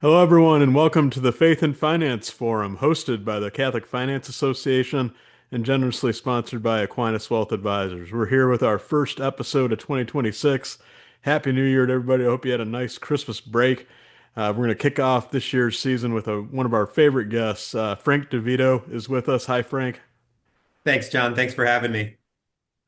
Hello, everyone, and welcome to the Faith and Finance Forum, hosted by the Catholic Finance Association and generously sponsored by Aquinas Wealth Advisors. We're here with our first episode of 2026. Happy New Year to everybody. I hope you had a nice Christmas break. We're going to kick off this year's season with one of our favorite guests. Frank DeVito is with us. Hi, Frank. Thanks, John. Thanks for having me.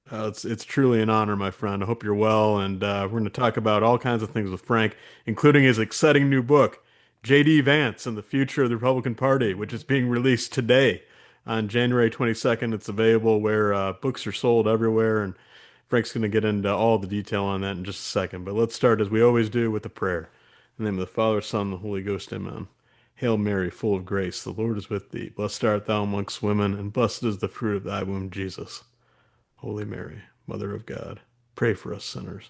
It's truly an honor, my friend. I hope you're well, and we're going to talk about all kinds of things with Frank, including his exciting new book, J.D. Vance and the Future of the Republican Party, which is being released today on January 22nd. It's available where books are sold everywhere, and Frank's going to get into all the detail on that in just a second. But let's start, as we always do, with a prayer. In the name of the Father, Son, and the Holy Ghost, amen. Hail Mary, full of grace, the Lord is with thee. Blessed art thou amongst women, and blessed is the fruit of thy womb, Jesus. Holy Mary, Mother of God, pray for us sinners,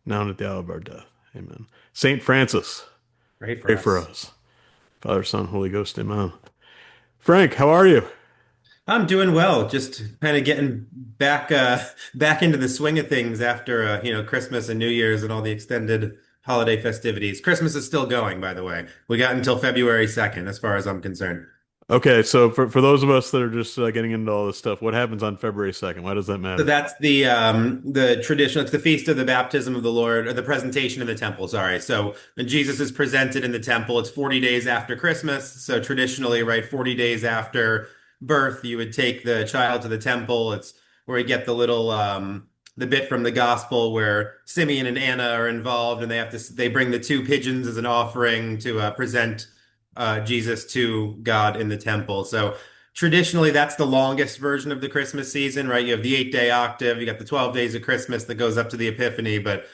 now and at the hour of our death. Amen. Saint Francis, Great for pray for us. us. Father, Son, Holy Ghost, amen. Frank, how are you? I'm doing well. Just kind of getting back into the swing of things after Christmas and New Year's and all the extended holiday festivities. Christmas is still going, by the way. We got until February 2nd, as far as I'm concerned. Okay, so for those of us that are just getting into all this stuff, what happens on February 2nd? Why does that So matter? that's the tradition. It's the feast of the baptism of the Lord, or the presentation in the temple. Sorry. So when Jesus is presented in the temple, it's 40 days after Christmas. So traditionally, right, 40 days after birth, you would take the child to the temple. It's where you get the bit from the gospel where Simeon and Anna are involved, and they bring the two pigeons as an offering to present Jesus to God in the temple. So traditionally, that's the longest version of the Christmas season, right? You have the 8-day octave, you got the 12 days of Christmas that goes up to the Epiphany, but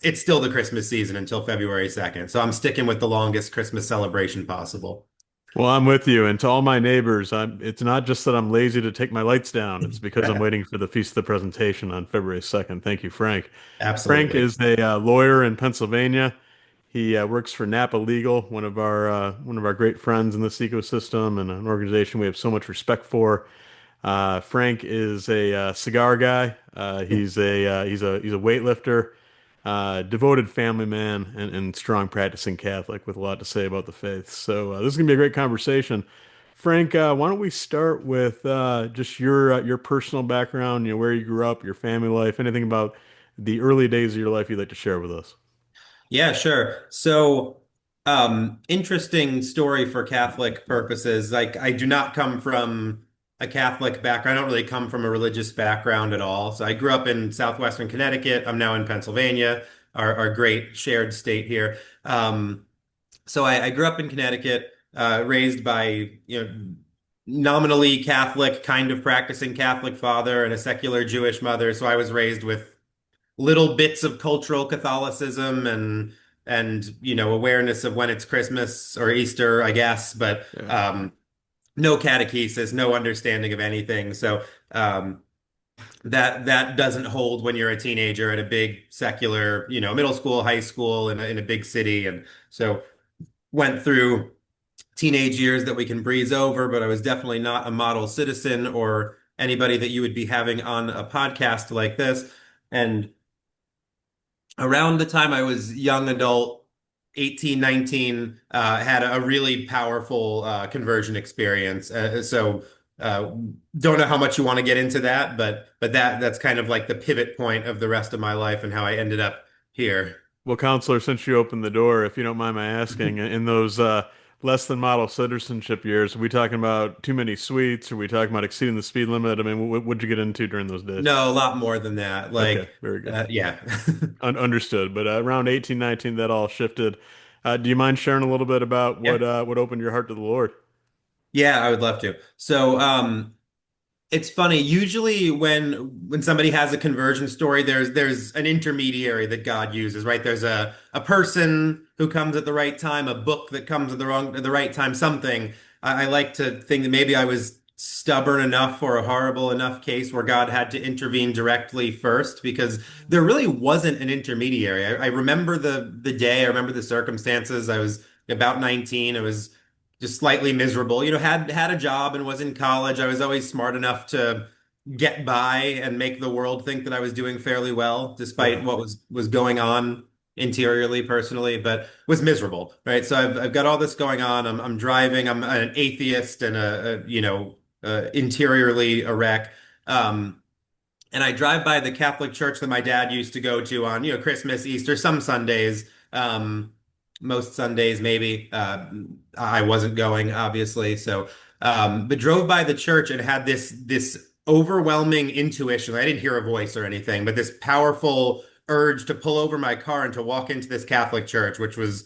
it's still the Christmas season until February 2nd. So I'm sticking with the longest Christmas celebration possible. Well, I'm with you, and to all my neighbors, it's not just that I'm lazy to take my lights down. It's because I'm waiting for the Feast of the Presentation on February 2nd. Thank you, Frank. Frank Absolutely. is a lawyer in Pennsylvania. He works for Napa Legal, one of our great friends in this ecosystem and an organization we have so much respect for. Frank is a cigar guy. He's a weightlifter, devoted family man, and strong practicing Catholic with a lot to say about the faith. So this is gonna be a great conversation. Frank, why don't we start with just your personal background, where you grew up, your family life, anything about the early days of your life you'd like to share with us. Yeah, sure. So, interesting story for Catholic purposes. Like, I do not come from a Catholic background. I don't really come from a religious background at all. So, I grew up in southwestern Connecticut. I'm now in Pennsylvania, our great shared state here. So, I grew up in Connecticut, raised by, nominally Catholic, kind of practicing Catholic father and a secular Jewish mother. So, I was raised with little bits of cultural Catholicism and awareness of when it's Christmas or Easter, I guess, but Yeah. no catechesis, no understanding of anything. So that doesn't hold when you're a teenager at a big secular, middle school, high school in a big city, and so went through teenage years that we can breeze over, but I was definitely not a model citizen or anybody that you would be having on a podcast like this. And around the time I was young adult, 18, 19, had a really powerful conversion experience. Uh, don't know how much you want to get into that, but that's kind of like the pivot point of the rest of my life and how I ended up here. Well, counselor, since you opened the door, if you don't mind my asking, in those less than model citizenship years, are we talking about too many sweets? Are we talking about exceeding the speed limit? I mean, what'd you get into during those days? No, a lot more than that. Okay, Like, very good. yeah. Understood. But around 18, 19, that all shifted. Do you mind sharing a little bit about Yeah. what opened your heart to the Lord? Yeah, I would love to. So, it's funny. Usually, when somebody has a conversion story, there's an intermediary that God uses, right? There's a person who comes at the right time, a book that comes at the right time, something. I like to think that maybe I was stubborn enough or a horrible enough case where God had to intervene directly first, because there really wasn't an intermediary. I remember the day. I remember the circumstances. I was about 19. I was just slightly miserable. Had a job and was in college. I was always smart enough to get by and make the world think that I was doing fairly well, despite Yeah. what was going on interiorly, personally, but was miserable, right? So I've got all this going on. I'm driving. I'm an atheist and interiorly a wreck. Um, and I drive by the Catholic church that my dad used to go to on, Christmas, Easter, some Sundays, most Sundays maybe. I wasn't going, obviously. So, but drove by the church and had this overwhelming intuition. I didn't hear a voice or anything, but this powerful urge to pull over my car and to walk into this Catholic church, which was,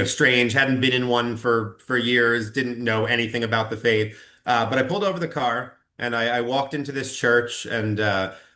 strange. Hadn't been in one for years, didn't know anything about the faith. But I pulled over the car and I walked into this church and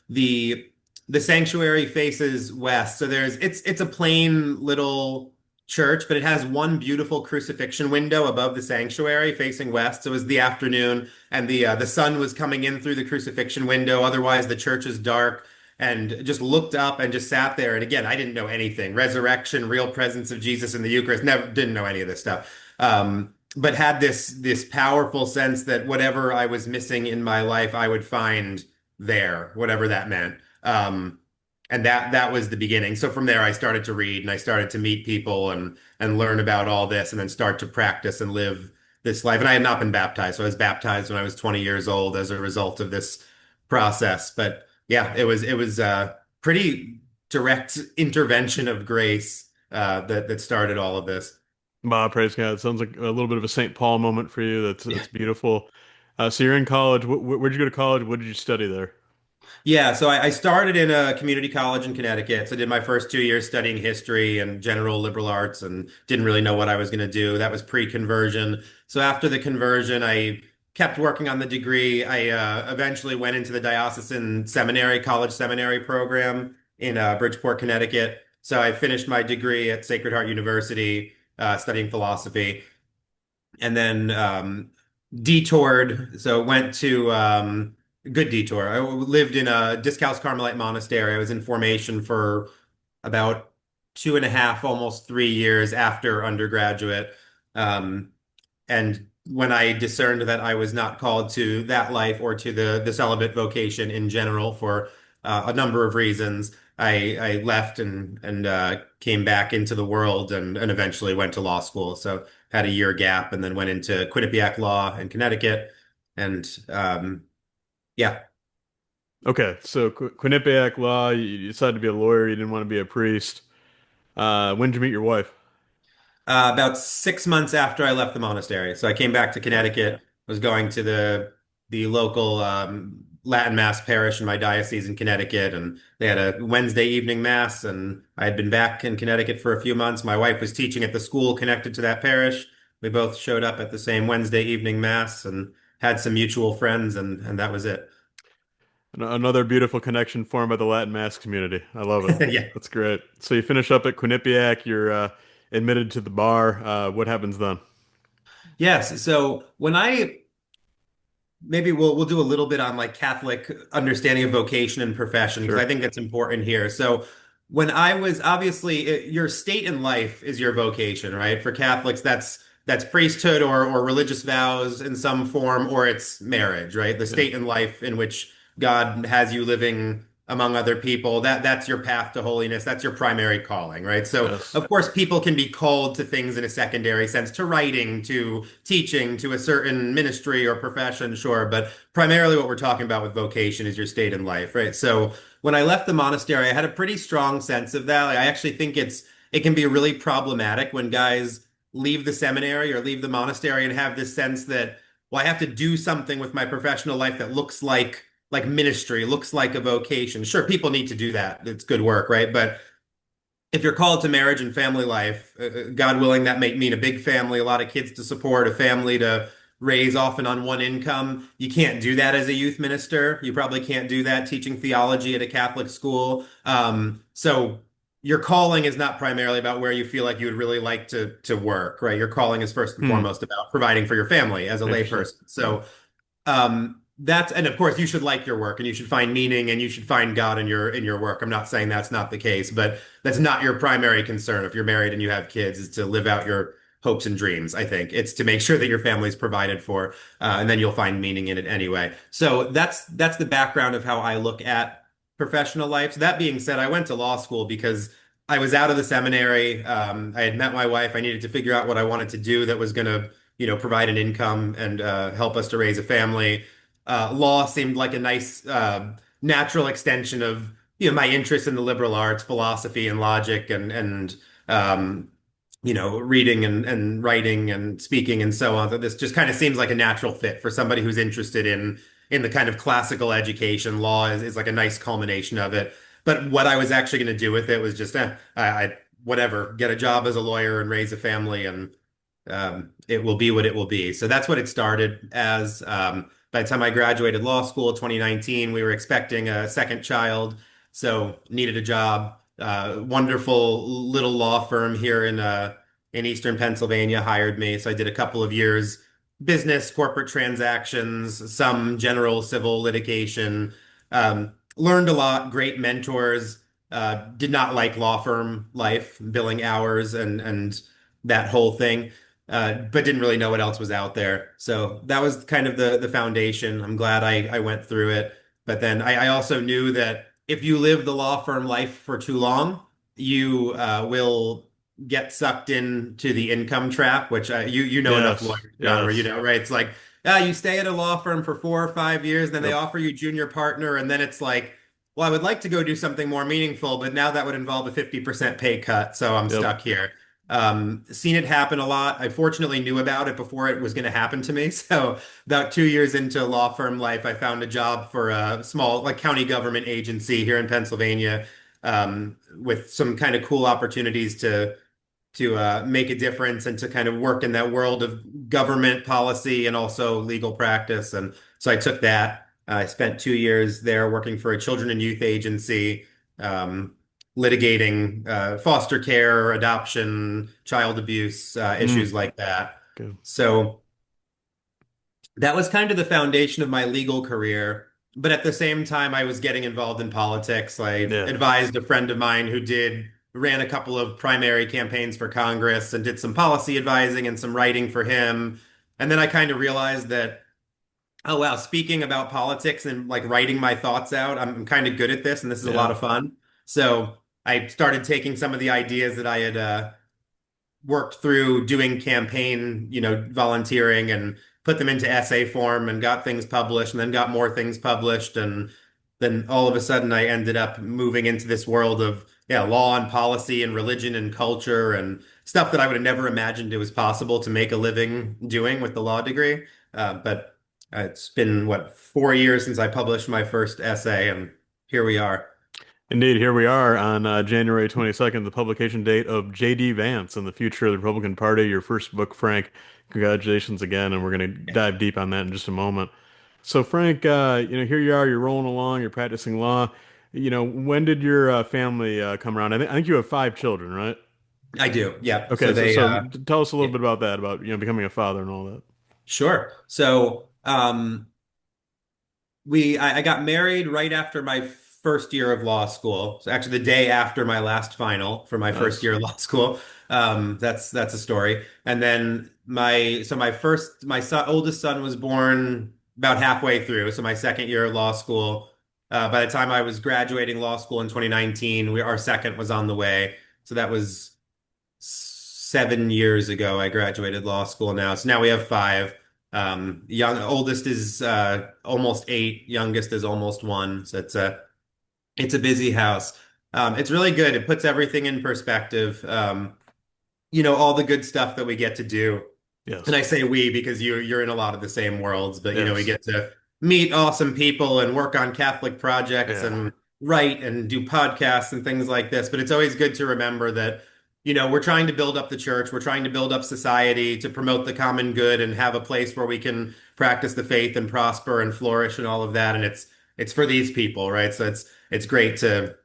the the sanctuary faces west. So it's a plain little church, but it has one beautiful crucifixion window above the sanctuary facing west. So it was the afternoon and the sun was coming in through the crucifixion window. Otherwise, the church is dark. And just looked up and just sat there. And again, I didn't know anything. Resurrection, real presence of Jesus in the Eucharist. Never didn't know any of this stuff. But had this powerful sense that whatever I was missing in my life, I would find there, whatever that meant. And that was the beginning. So from there, I started to read and I started to meet people and learn about all this, and then start to practice and live this life. And I had not been baptized, so I was baptized when I was 20 years old as a result of this process. But yeah, it was pretty direct intervention of grace that started all of this. Wow, praise God. It sounds like a little bit of a St. Paul moment for you. That's beautiful. So you're in college. Where'd you go to college? What did you study there? Yeah, so I started in a community college in Connecticut. So I did my first 2 years studying history and general liberal arts and didn't really know what I was going to do. That was pre-conversion. So after the conversion, I kept working on the degree. I eventually went into the diocesan seminary, college seminary program in Bridgeport, Connecticut. So I finished my degree at Sacred Heart University, studying philosophy, and then detoured. So went to good detour. I lived in a Discalced Carmelite monastery. I was in formation for about 2.5, almost 3 years after undergraduate. Um, and when I discerned that I was not called to that life or to the celibate vocation in general for a number of reasons, I left and came back into the world and eventually went to law school. So had a year gap and then went into Quinnipiac law in Connecticut. And yeah, Okay, so Quinnipiac Law. You decided to be a lawyer. You didn't want to be a priest. When did you meet your wife? about 6 months after I left the monastery. So I came back to Connecticut, was going to the local Latin Mass parish in my diocese in Connecticut, and they had a Wednesday evening mass, and I had been back in Connecticut for a few months. My wife was teaching at the school connected to that parish. We both showed up at the same Wednesday evening mass and had some mutual friends, and that was it. Another beautiful connection formed by the Latin Mass community. I love it. Yeah. That's great. So you finish up at Quinnipiac. You're admitted to the bar. What happens then? Yes. So when I maybe we'll do a little bit on like Catholic understanding of vocation and profession because I Sure. think that's important here. So when I was obviously your state in life is your vocation, right? For Catholics, that's priesthood or religious vows in some form, or it's marriage, right? The Yeah. state in life in which God has you living among other people, that's your path to holiness. That's your primary calling, right? So, Yes. of course, people can be called to things in a secondary sense, to writing, to teaching, to a certain ministry or profession, sure. But primarily what we're talking about with vocation is your state in life, right? So when I left the monastery, I had a pretty strong sense of that. I actually think it can be really problematic when guys leave the seminary or leave the monastery and have this sense that, well, I have to do something with my professional life that looks like ministry, looks like a vocation. Sure, people need to do that. It's good work, right? But if you're called to marriage and family life, God willing, that may mean a big family, a lot of kids to support, a family to raise often on one income. You can't do that as a youth minister. You probably can't do that teaching theology at a Catholic school. So your calling is not primarily about where you feel like you would really like to work, right? Your calling is first and Hmm. foremost about providing for your family as a Interesting. layperson. Yeah. So that's and of course you should like your work and you should find meaning and you should find God in your work. I'm not saying that's not the case, but that's not your primary concern if you're married and you have kids is to live out your hopes and dreams. I think it's to make sure that your family's provided for, and then you'll find meaning in it anyway. So that's the background of how I look at professional life. So that being said, I went to law school because I was out of the seminary. I had met my wife. I needed to figure out what I wanted to do that was going to, provide an income and help us to raise a family. Law seemed like a nice, natural extension of, my interest in the liberal arts, philosophy and logic um, reading and writing and speaking and so on. So this just kind of seems like a natural fit for somebody who's interested in the kind of classical education. Law is like a nice culmination of it. But what I was actually going to do with it was just, I whatever, get a job as a lawyer and raise a family, and it will be what it will be. So that's what it started as. By the time I graduated law school, 2019, we were expecting a second child, so needed a job. Wonderful little law firm here in Eastern Pennsylvania hired me. So I did a couple of years business, corporate transactions, some general civil litigation. Learned a lot, great mentors. Did not like law firm life, billing hours and that whole thing, but didn't really know what else was out there. So that was kind of the foundation. I'm glad I went through it. But then I also knew that if you live the law firm life for too long, you will get sucked into the income trap, which you know enough Yes, lawyers, John, where yes. right? It's like you stay at a law firm for 4 or 5 years, then they Yep, offer you junior partner, and then it's like, well, I would like to go do something more meaningful, but now that would involve a 50% pay cut, so I'm yep. stuck here. Seen it happen a lot. I fortunately knew about it before it was going to happen to me. So about 2 years into law firm life, I found a job for a small, like county government agency here in Pennsylvania, with some kind of cool opportunities to make a difference and to kind of work in that world of government policy and also legal practice. And so I took that. I spent 2 years there working for a children and youth agency, litigating foster care, adoption, child abuse, issues Mm, like that. good. So that was kind of the foundation of my legal career. But at the same time, I was getting involved in politics. I Yeah. advised a friend of mine who ran a couple of primary campaigns for Congress and did some policy advising and some writing for him. And then I kind of realized that, oh, wow, speaking about politics and like writing my thoughts out, I'm kind of good at this and this is a lot Yeah. of fun. So I started taking some of the ideas that I had worked through doing campaign, volunteering and put them into essay form and got things published and then got more things published. And then all of a sudden I ended up moving into this world of, yeah, law and policy and religion and culture and stuff that I would have never imagined it was possible to make a living doing with the law degree. But it's been, what, 4 years since I published my first essay, and here we are. Indeed, here we are on January 22nd, the publication date of J.D. Vance and the Future of the Republican Party, your first book, Frank. Congratulations again, and we're going to dive deep on that in just a moment. So, Frank, here you are, you're rolling along, you're practicing law. When did your family come around? I think you have five children, right? I do. Yeah. So Okay, so they, so tell us a little yeah, bit about that, about becoming a father and all that. sure. So, I got married right after my first year of law school. So actually the day after my last final for my first Nice. year of law school. That's a story. And then my son, oldest son was born about halfway through. So my second year of law school. By the time I was graduating law school in 2019, our second was on the way. So that was 7 years ago. I graduated law school now. So now we have five. Oldest is almost 8, youngest is almost 1. So it's a busy house. It's really good. It puts everything in perspective. All the good stuff that we get to do. And Yes. I say we because you're in a lot of the same worlds, but we Yes. get to meet awesome people and work on Catholic projects Yeah. and write and do podcasts and things like this. But it's always good to remember that, we're trying to build up the church, we're trying to build up society to promote the common good and have a place where we can practice the faith and prosper and flourish and all of that. And it's for these people, right? So it's great to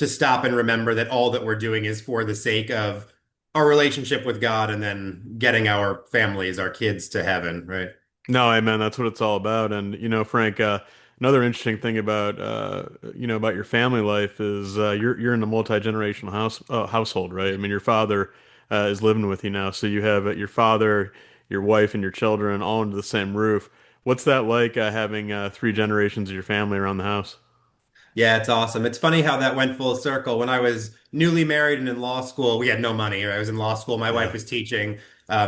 stop and remember that all that we're doing is for the sake of our relationship with God and then getting our families, our kids to heaven, right? No, amen. That's what it's all about. And Frank, another interesting thing about your family life is you're in a multi-generational household, right? I mean, your father is living with you now, so you have your father, your wife, and your children all under the same roof. What's that like having three generations of your family around the house? Yeah, it's awesome. It's funny how that went full circle. When I was newly married and in law school, we had no money. I was in law school. My wife Yeah. was teaching.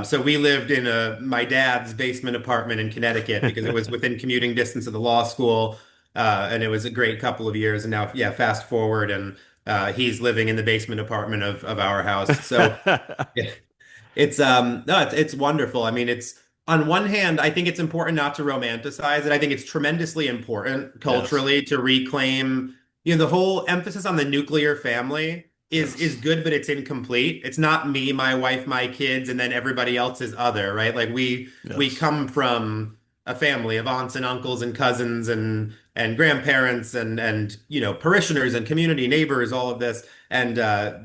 So we lived in my dad's basement apartment in Connecticut because it was within commuting distance of the law school. And it was a great couple of years. And now, yeah, fast forward and he's living in the basement apartment of our house. So yeah, it's no, it's wonderful. I mean, it's on one hand, I think it's important not to romanticize it. I think it's tremendously important Yes. culturally to reclaim, the whole emphasis on the nuclear family is Yes. good, but it's incomplete. It's not me, my wife, my kids, and then everybody else is other, right? Like we Yes. come from a family of aunts and uncles and cousins and grandparents and parishioners and community neighbors, all of this. And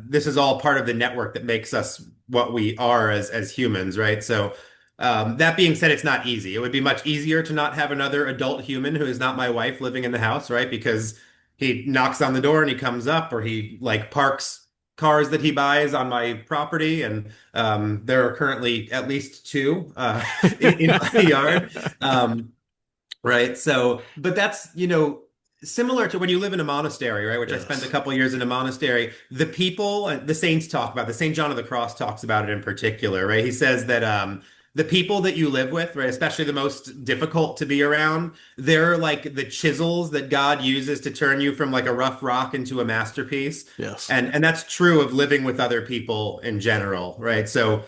this is all part of the network that makes us what we are as humans, right? So that being said, it's not easy. It would be much easier to not have another adult human who is not my wife living in the house, right? Because he knocks on the door and he comes up, or he like parks cars that he buys on my property, and there are currently at least two in my yard. Um, Right. So, but that's, similar to when you live in a monastery, right? Which I spent a Yes. couple years in a monastery. The people, the saints talk about, the Saint John of the Cross talks about it in particular, right? He says that the people that you live with, right, especially the most difficult to be around, they're like the chisels that God uses to turn you from like a rough rock into a masterpiece. Yes. And that's true of living with other people in general, right? So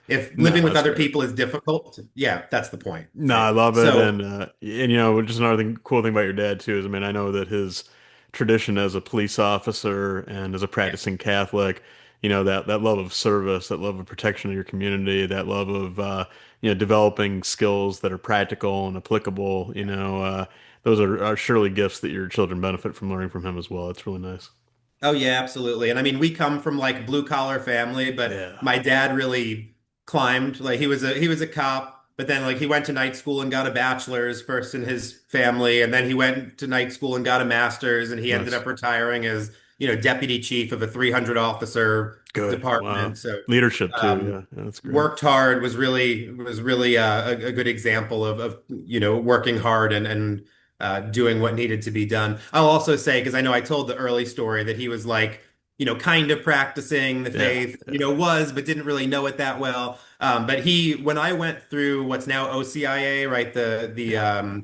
if No, living with that's other great. people is difficult, yeah, that's the point, No, I right? love it, So and just another cool thing about your dad too is, I mean, I know that his tradition as a police officer and as a yeah. practicing Catholic, that love of service, that love of protection of your community, that love of developing skills that are practical and applicable, those are surely gifts that your children benefit from learning from him as well. It's really nice. Oh yeah, absolutely. And I mean, we come from like blue collar family, but Yeah. my dad really climbed. Like he was a cop, but then like he went to night school and got a bachelor's first in his family, and then he went to night school and got a master's, and he ended Nice. up retiring as, deputy chief of a 300 officer Good. Wow. department. So Leadership too. um, Yeah. Yeah, that's great. worked hard was really a good example of working hard and doing what needed to be done. I'll also say, because I know I told the early story that he was like, kind of practicing the Yeah. faith, Yeah. was, but didn't really know it that well. But when I went through what's now OCIA, right, Yeah.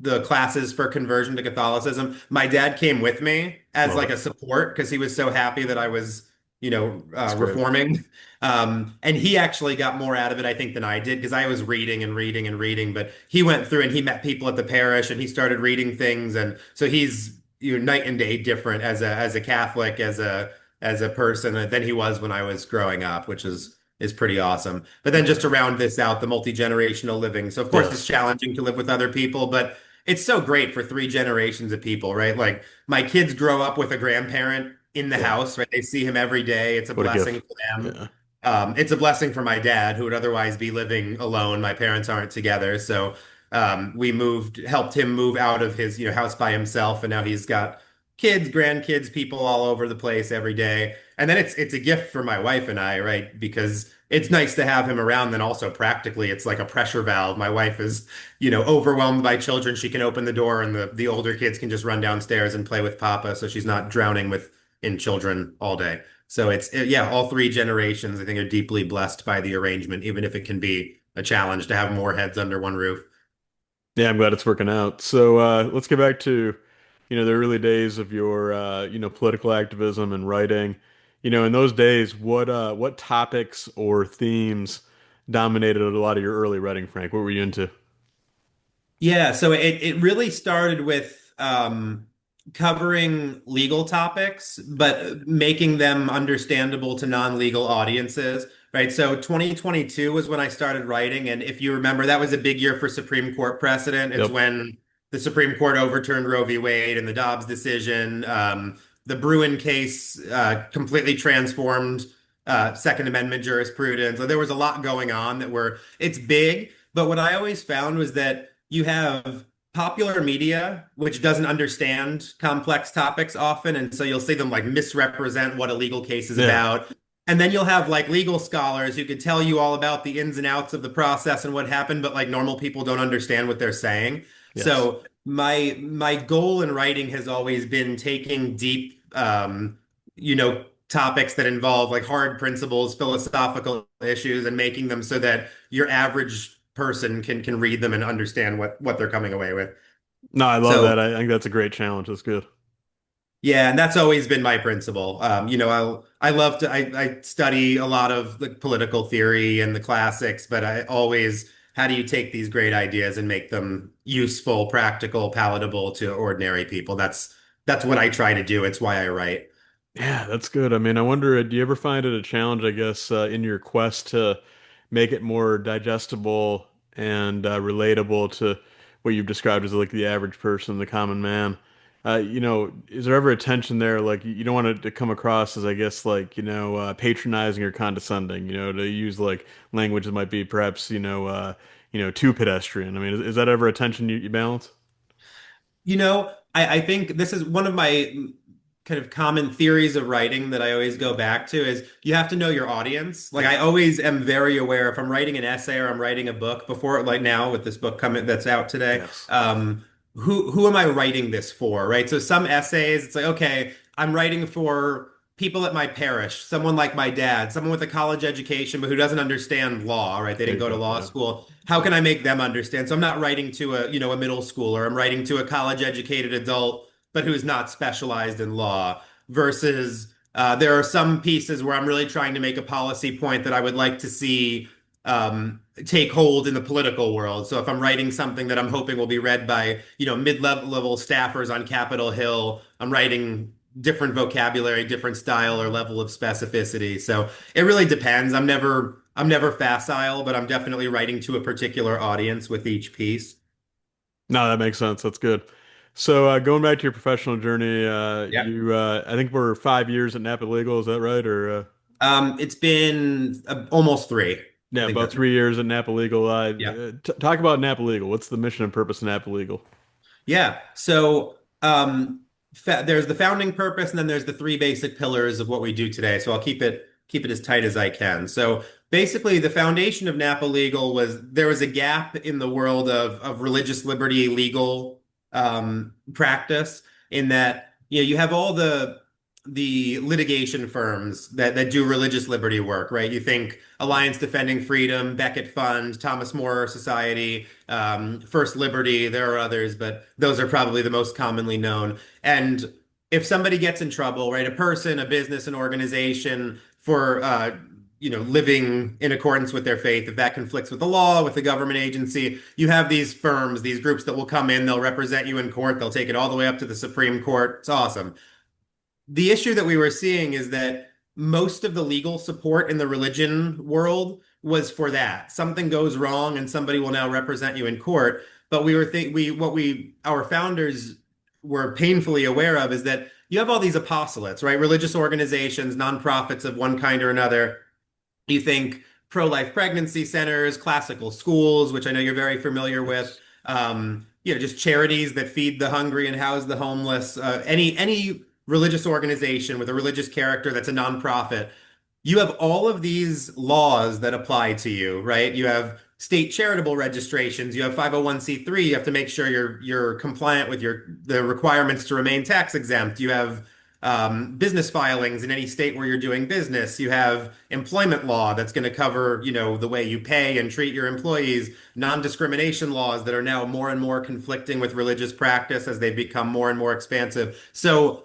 the classes for conversion to Catholicism, my dad came with me as Love like it. a support because he was so happy that I was, That's great. reforming. And he actually got more out of it, I think, than I did because I was reading and reading and reading. But he went through and he met people at the parish and he started reading things, and so he's night and day different as a Catholic, as a person than he was when I was growing up, which is pretty awesome. But then just Yeah. to round this out, the multi-generational living. So of course it's Yes. challenging to live with other people, but it's so great for three generations of people, right? Like my kids grow up with a grandparent in the Yeah. house, right? They see him every day. It's a What a blessing gift. for them. Yeah. It's a blessing for my dad, who would otherwise be living alone. My parents aren't together, so helped him move out of his, house by himself, and now he's got kids, grandkids, people all over the place every day. And then it's a gift for my wife and I, right? Because it's nice to have him around. Then also practically, it's like a pressure valve. My wife is, overwhelmed by children. She can open the door, and the older kids can just run downstairs and play with Papa, so she's not drowning with in children all day. So yeah, all three generations, I think, are deeply blessed by the arrangement, even if it can be a challenge to have more heads under one roof. Yeah, I'm glad it's working out. So let's get back to, the early days of your, political activism and writing. In those days, what topics or themes dominated a lot of your early writing, Frank? What were you into? Yeah, so it really started with covering legal topics, but making them understandable to non-legal audiences, right? So 2022 was when I started writing, and if you remember, that was a big year for Supreme Court precedent. It's Yep. when the Supreme Court overturned Roe v. Wade and the Dobbs decision. The Bruin case completely transformed Second Amendment jurisprudence. So there was a lot going on it's big. But what I always found was that you have popular media, which doesn't understand complex topics often. And so you'll see them like misrepresent what a legal case is Yeah. about. And then you'll have like legal scholars who could tell you all about the ins and outs of the process and what happened, but like normal people don't understand what they're saying. Yes. So my goal in writing has always been taking deep, topics that involve like hard principles, philosophical issues, and making them so that your average person can read them and understand what they're coming away with. No, I love So that. I think that's a great challenge. That's good. yeah, and that's always been my principle. I love to I study a lot of the political theory and the classics, but I always how do you take these great ideas and make them useful, practical, palatable to ordinary people? That's what I try to do. It's why I write. Yeah, that's good. I mean, I wonder, do you ever find it a challenge, I guess, in your quest to make it more digestible and relatable to what you've described as like the average person, the common man? Is there ever a tension there? Like, you don't want it to come across as, I guess, like, patronizing or condescending, to use like language that might be perhaps, too pedestrian. I mean, is that ever a tension you balance? I think this is one of my kind of common theories of writing that I always go back to is you have to know your audience. Like Yeah. I always am very aware if I'm writing an essay or I'm writing a book before, like now with this book coming that's out today, Yes. who am I writing this for, right? So some essays, it's like, okay, I'm writing for people at my parish, someone like my dad, someone with a college education, but who doesn't understand law, right? They There didn't you go to go. law Yeah. school. How can I make them understand? So I'm not writing to a middle schooler. I'm writing to a college educated adult, but who's not specialized in law versus there are some pieces where I'm really trying to make a policy point that I would like to see take hold in the political world. So if I'm writing something that I'm hoping will be read by, mid-level staffers on Capitol Hill, I'm writing different vocabulary, different style or level of specificity. So it really depends. I'm never facile, but I'm definitely writing to a particular audience with each piece. No, that makes sense. That's good. So going back to your professional journey, Yeah. I think we're 5 years at Napa Legal, is that right? Or It's been almost three. I yeah, think about that's 3 years at Napa Legal. yeah. Talk about Napa Legal. What's the mission and purpose of Napa Legal? Yeah. So there's the founding purpose, and then there's the three basic pillars of what we do today. So I'll keep it as tight as I can. So basically, the foundation of Napa Legal was there was a gap in the world of religious liberty legal practice in that you have all the litigation firms that do religious liberty work, right? You think Alliance Defending Freedom, Becket Fund, Thomas More Society, First Liberty. There are others, but those are probably the most commonly known. And if somebody gets in trouble, right, a person, a business, an organization for living in accordance with their faith, if that conflicts with the law, with the government agency, you have these firms, these groups that will come in, they'll represent you in court, they'll take it all the way up to the Supreme Court. It's awesome. The issue that we were seeing is that most of the legal support in the religion world was for that. Something goes wrong and somebody will now represent you in court. But we were think we what we our founders were painfully aware of is that you have all these apostolates, right? Religious organizations, nonprofits of one kind or another. You think pro-life pregnancy centers, classical schools, which I know you're very familiar with. Yes. Just charities that feed the hungry and house the homeless. Any religious organization with a religious character that's a nonprofit. You have all of these laws that apply to you, right? You have state charitable registrations, you have 501(c)(3), you have to make sure you're compliant with the requirements to remain tax exempt. You have business filings in any state where you're doing business. You have employment law that's going to cover, the way you pay and treat your employees, non-discrimination laws that are now more and more conflicting with religious practice as they become more and more expansive. So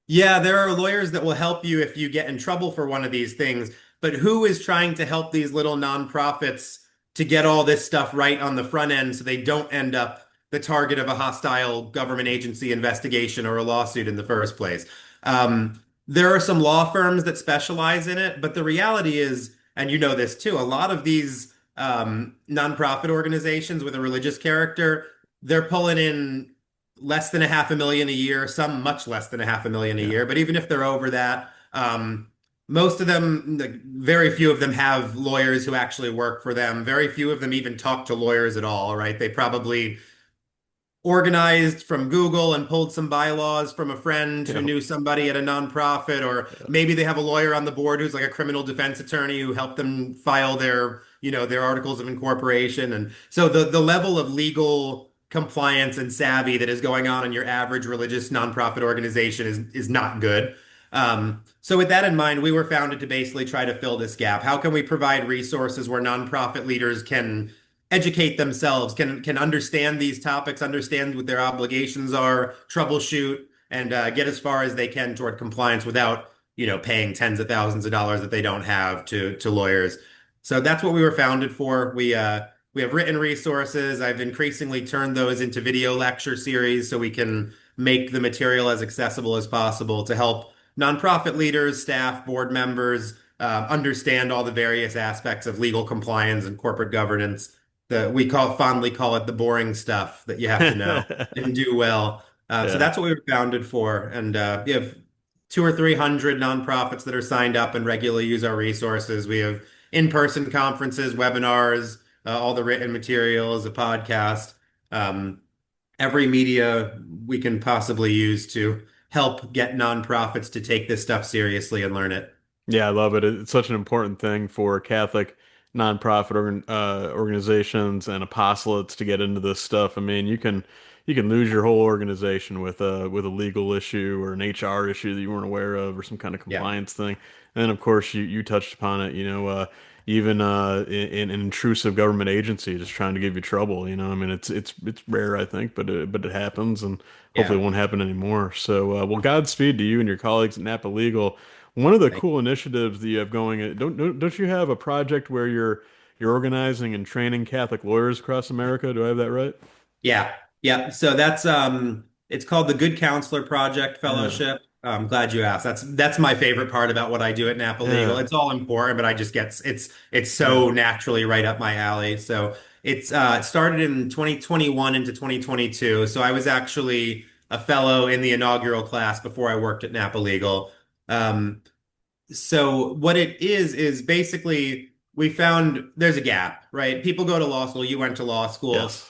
yeah, there are lawyers that will help you if you get in trouble for one of these things, but who is trying to help these little nonprofits to get all this stuff right on the front end so they don't end up the target of a hostile government agency investigation or a lawsuit in the first place? There are some law firms that specialize in it, but the reality is, and you know this too, a lot of these nonprofit organizations with a religious character, they're pulling in less than a half a million a year, some much less than a half a million a Yeah. year. But even if they're over that, most of them, like, very few of them have lawyers who actually work for them. Very few of them even talk to lawyers at all, right? They probably organized from Google and pulled some bylaws from a friend who Yeah. knew somebody at a nonprofit, or Yes. maybe they have a lawyer on the board who's like a criminal defense attorney who helped them file their articles of incorporation. And so the level of legal compliance and savvy that is going on in your average religious nonprofit organization is not good. So with that in mind, we were founded to basically try to fill this gap. How can we provide resources where nonprofit leaders can educate themselves, can understand these topics, understand what their obligations are, troubleshoot, and get as far as they can toward compliance without, paying tens of thousands of dollars that they don't have to lawyers. So that's what we were founded for. We have written resources. I've increasingly turned those into video lecture series so we can make the material as accessible as possible to help nonprofit leaders, staff, board members understand all the various aspects of legal compliance and corporate governance. We fondly call it the boring stuff that you have to know and do well. So Yeah. that's what we were founded for, and we have 200 or 300 nonprofits that are signed up and regularly use our resources. We have in-person conferences, webinars, all the written materials, a podcast, um, every media we can possibly use to help get nonprofits to take this stuff seriously and learn it. Yeah, I love it. It's such an important thing for Catholic nonprofit organizations and apostolates to get into this stuff. I mean, you can lose your whole organization with a legal issue or an HR issue that you weren't aware of or some kind of Yeah, compliance thing. And then, of course, you touched upon it. Even in an intrusive government agency just trying to give you trouble. I mean, it's rare, I think, but it happens, and hopefully yeah. it won't happen anymore. So, well, Godspeed to you and your colleagues at Napa Legal. One of the Thank cool initiatives that you have going, don't you have a project where you're organizing and training Catholic lawyers across America? Do I have that right? Yeah, yeah. So it's called the Good Counselor Project Yeah, Fellowship. I'm glad you asked. That's my favorite part about what I do at Napa Legal. yeah, It's all important, but I just get it's yeah. so naturally right up my alley. So it started in 2021 into 2022. So I was actually a fellow in the inaugural class before I worked at Napa Legal. Um, so what it is basically we found there's a gap, right? People go to law school. You went to law school. Yes,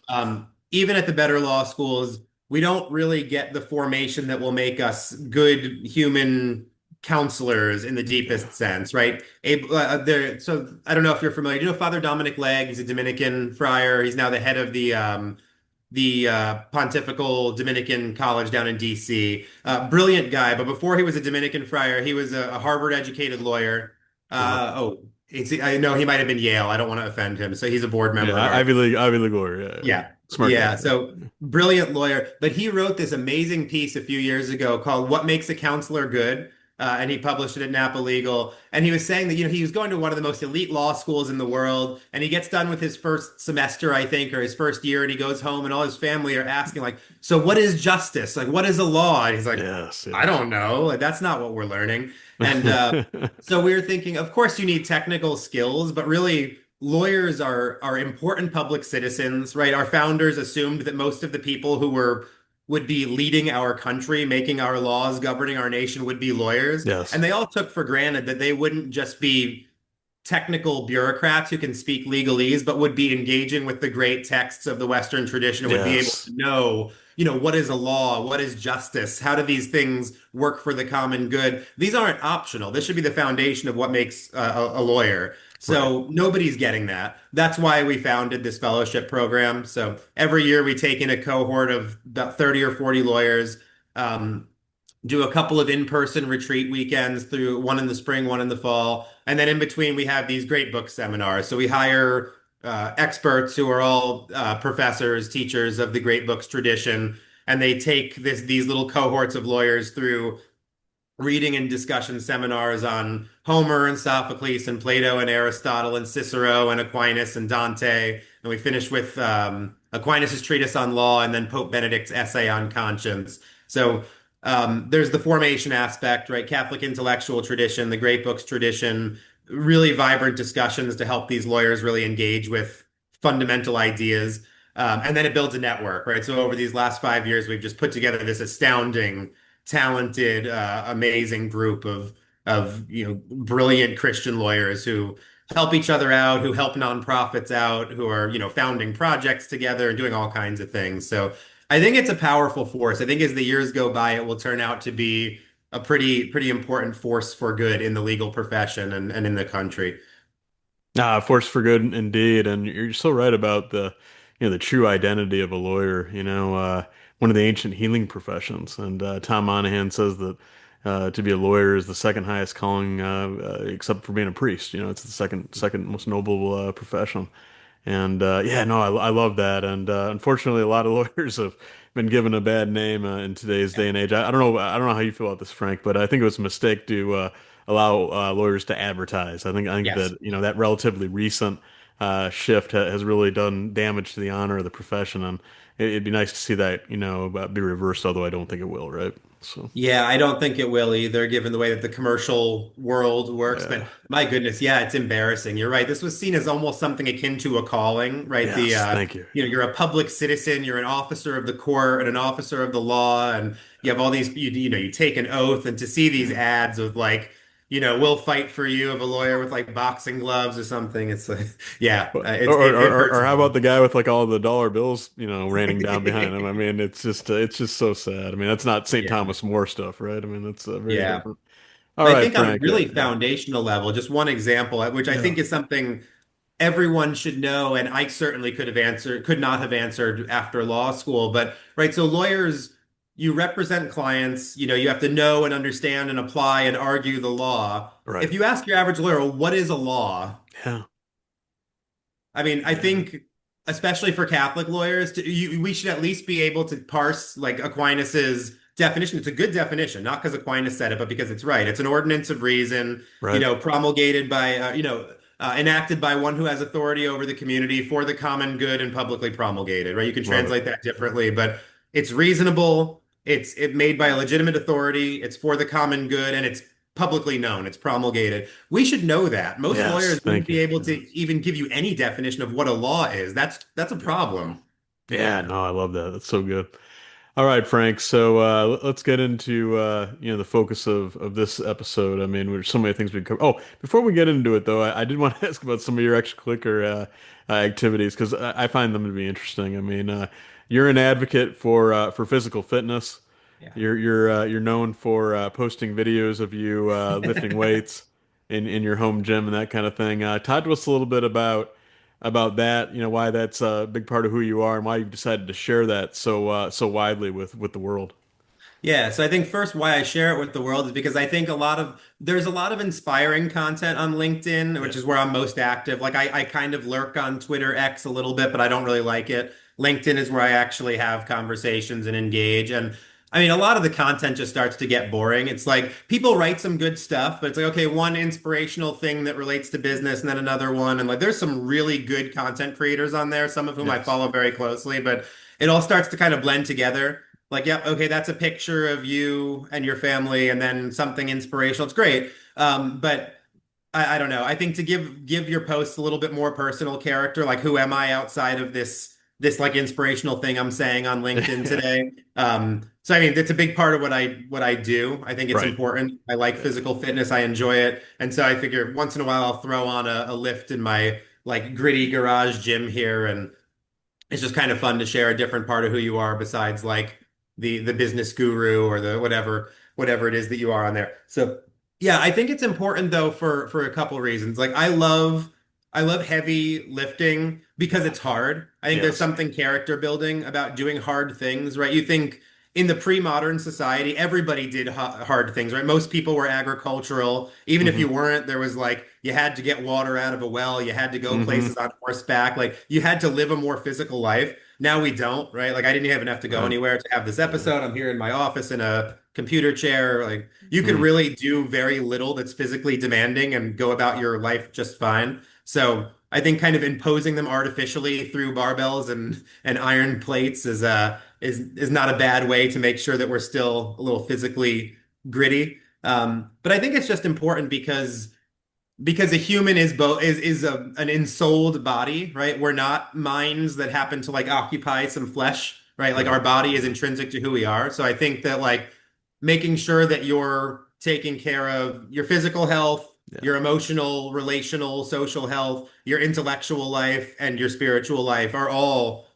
Even at the better law schools, we don't really get the formation that will make us good human counselors in the deepest sense, right? So I don't know if you're familiar. Do you know Father Dominic Legg? He's a Dominican friar. He's now the head of the Pontifical Dominican College down in DC. Brilliant guy, but before he was a Dominican friar, he was a Harvard-educated lawyer. uh-huh. I know he might have been Yale. I don't want to offend him, so he's a board member Yeah, of ours. Ivy League lawyer. Yeah, yeah. Yeah. Smart guy. Yeah. So brilliant lawyer. But he wrote this amazing piece a few years ago called What Makes a Counselor Good? And he published it at Napa Legal. And he was saying that, he was going to one of the most elite law schools in the world. And he gets done with his first semester, I think, or his first year. And he goes home and all his family are asking, like, so what is justice? Like, what is a law? And he's like, Yes, I yes. don't know. Like, that's not what we're learning. And so we were thinking, of course, you need technical skills, but really, lawyers are important public citizens, right? Our founders assumed that most of the people who would be leading our country, making our laws, governing our nation would be lawyers. Yes, And they all took for granted that they wouldn't just be technical bureaucrats who can speak legalese, but would be engaging with the great texts of the Western tradition and would be able yes. to know, what is a law? What is justice? How do these things work for the common good? These aren't optional. This should be the foundation of what makes a lawyer. Right. So nobody's getting that. That's why we founded this fellowship program. So every year we take in a cohort of about 30 or 40 lawyers. Do a couple of in-person retreat weekends through one in the spring, one in the fall. And then in between, we have these great book seminars. So we hire experts who are all professors, teachers of the great books tradition, and they take these little cohorts of lawyers through reading and discussion seminars on Homer and Sophocles and Plato and Aristotle and Cicero and Aquinas and Dante. And we finish with Aquinas' treatise on law and then Pope Benedict's essay on conscience. So there's the formation aspect, right? Catholic intellectual tradition, the great books tradition, really vibrant discussions to help these lawyers really engage with fundamental ideas. And then it builds a network, right? So over these last 5 years, we've just put together this astounding, talented, amazing group of brilliant Christian lawyers who help each other out, who help nonprofits out, who are founding projects together and doing all kinds of things. So I think it's a powerful force. I think as the years go by, it will turn out to be a pretty important force for good in the legal profession and in the country. Force for good indeed, and you're so right about the true identity of a lawyer, one of the ancient healing professions. And Tom Monahan says that to be a lawyer is the second highest calling, except for being a priest. It's the second most noble profession. And yeah, no, I love that. And unfortunately, a lot of lawyers have been given a bad name in today's day and age. I don't know how you feel about this, Frank, but I think it was a mistake to allow lawyers to advertise. I think Yes. that that relatively recent shift has really done damage to the honor of the profession, and it'd be nice to see that be reversed. Although I don't think it will, right? So Yeah, I don't think it will either, given the way that the commercial world works. But yeah, my goodness, yeah, it's embarrassing. You're right. This was seen as almost something akin to a calling, right? yes, thank you. You're a public citizen, you're an officer of the court and an officer of the law, and you have all these, you take an oath, and to see these Yeah. ads of like, we'll fight for you of a lawyer with like boxing gloves or something. It's like, yeah, Or, it, or, it, it or, hurts or a how about little. the guy with like all the dollar bills, raining down behind him? I mean, it's just so sad. I mean, that's not St. Yeah. Thomas More stuff, right? I mean, that's very Yeah. different. All I right, think on a Frank. really Yeah, foundational level, just one example, which I yeah, think is something everyone should know, and I certainly could not have answered after law school. But right, so lawyers, you represent clients, you have to know and understand and apply and argue the law. right. If you ask your average lawyer, what is a law? Yeah, I mean, I yeah, think, especially for Catholic lawyers, we should at least be able to parse like Aquinas's definition. It's a good definition, not because Aquinas said it, but because it's right. It's an ordinance of reason, right, promulgated by, enacted by one who has authority over the community for the common good and publicly promulgated, right? You can love it. translate that differently, but it's reasonable. It's made by a legitimate authority. It's for the common good, and it's publicly known. It's promulgated. We should know that. Most Yes, lawyers wouldn't thank be you. able to Yeah, even give you any definition of what a law is. That's a problem. yeah, no, I love that. That's so good. All right, Frank. So let's get into the focus of this episode. I mean, there's so many things we cover. Oh, before we get into it, though, I did want to ask about some of your extracurricular activities because I find them to be interesting. I mean, you're an advocate for physical fitness. Yeah. You're known for posting videos of you lifting weights in your home gym and that kind of thing. Talk to us a little bit about that, why that's a big part of who you are and why you've decided to share that so widely with the world. Yeah, so I think first why I share it with the world is because I think there's a lot of inspiring content on LinkedIn, Yeah. which is where I'm most active. Like I kind of lurk on Twitter X a little bit, but I don't really like it. LinkedIn is where I actually have conversations and engage. And I mean, a lot of the content just starts to get boring. It's like people write some good stuff, but it's like, okay, one inspirational thing that relates to business and then another one. And like there's some really good content creators on there, some of whom I Yes. follow very closely, but it all starts to kind of blend together. Like, yep, okay, that's a picture of you and your family, and then something inspirational. It's great. But I don't know. I think to give your posts a little bit more personal character, like who am I outside of this like inspirational thing I'm saying on LinkedIn Yeah. today. So I mean, that's a big part of what I do. I think it's Right. important. I like Yeah. physical fitness. I enjoy it, and so I figure once in a while I'll throw on a lift in my like gritty garage gym here, and it's just kind of fun to share a different part of who you are besides like the business guru or the whatever it is that you are on there. So yeah, I think it's important though for a couple of reasons. Like I love heavy lifting because Yeah. it's hard. I think there's Yes. something character building about doing hard things, right? You think in the pre-modern society, everybody did hard things, right? Most people were agricultural. Even if Hmm. you weren't, there was like you had to get water out of a well, you had to go Hmm. places on horseback, like you had to live a more physical life. Now we don't, right? Like I didn't even have to go Right. anywhere to have this Yeah. episode. I'm here in my office in a computer chair. Like you could Mm. really do very little that's physically demanding and go about your life just fine. So I think kind of imposing them artificially through barbells and iron plates is not a bad way to make sure that we're still a little physically gritty. But I think it's just important because a human is both is an ensouled body, right? We're not minds that happen to like occupy some flesh, right? Like Right. our body is intrinsic to who we are. So I think that like making sure that you're taking care of your physical health, Yeah. your emotional, relational, social health, your intellectual life, and your spiritual life are all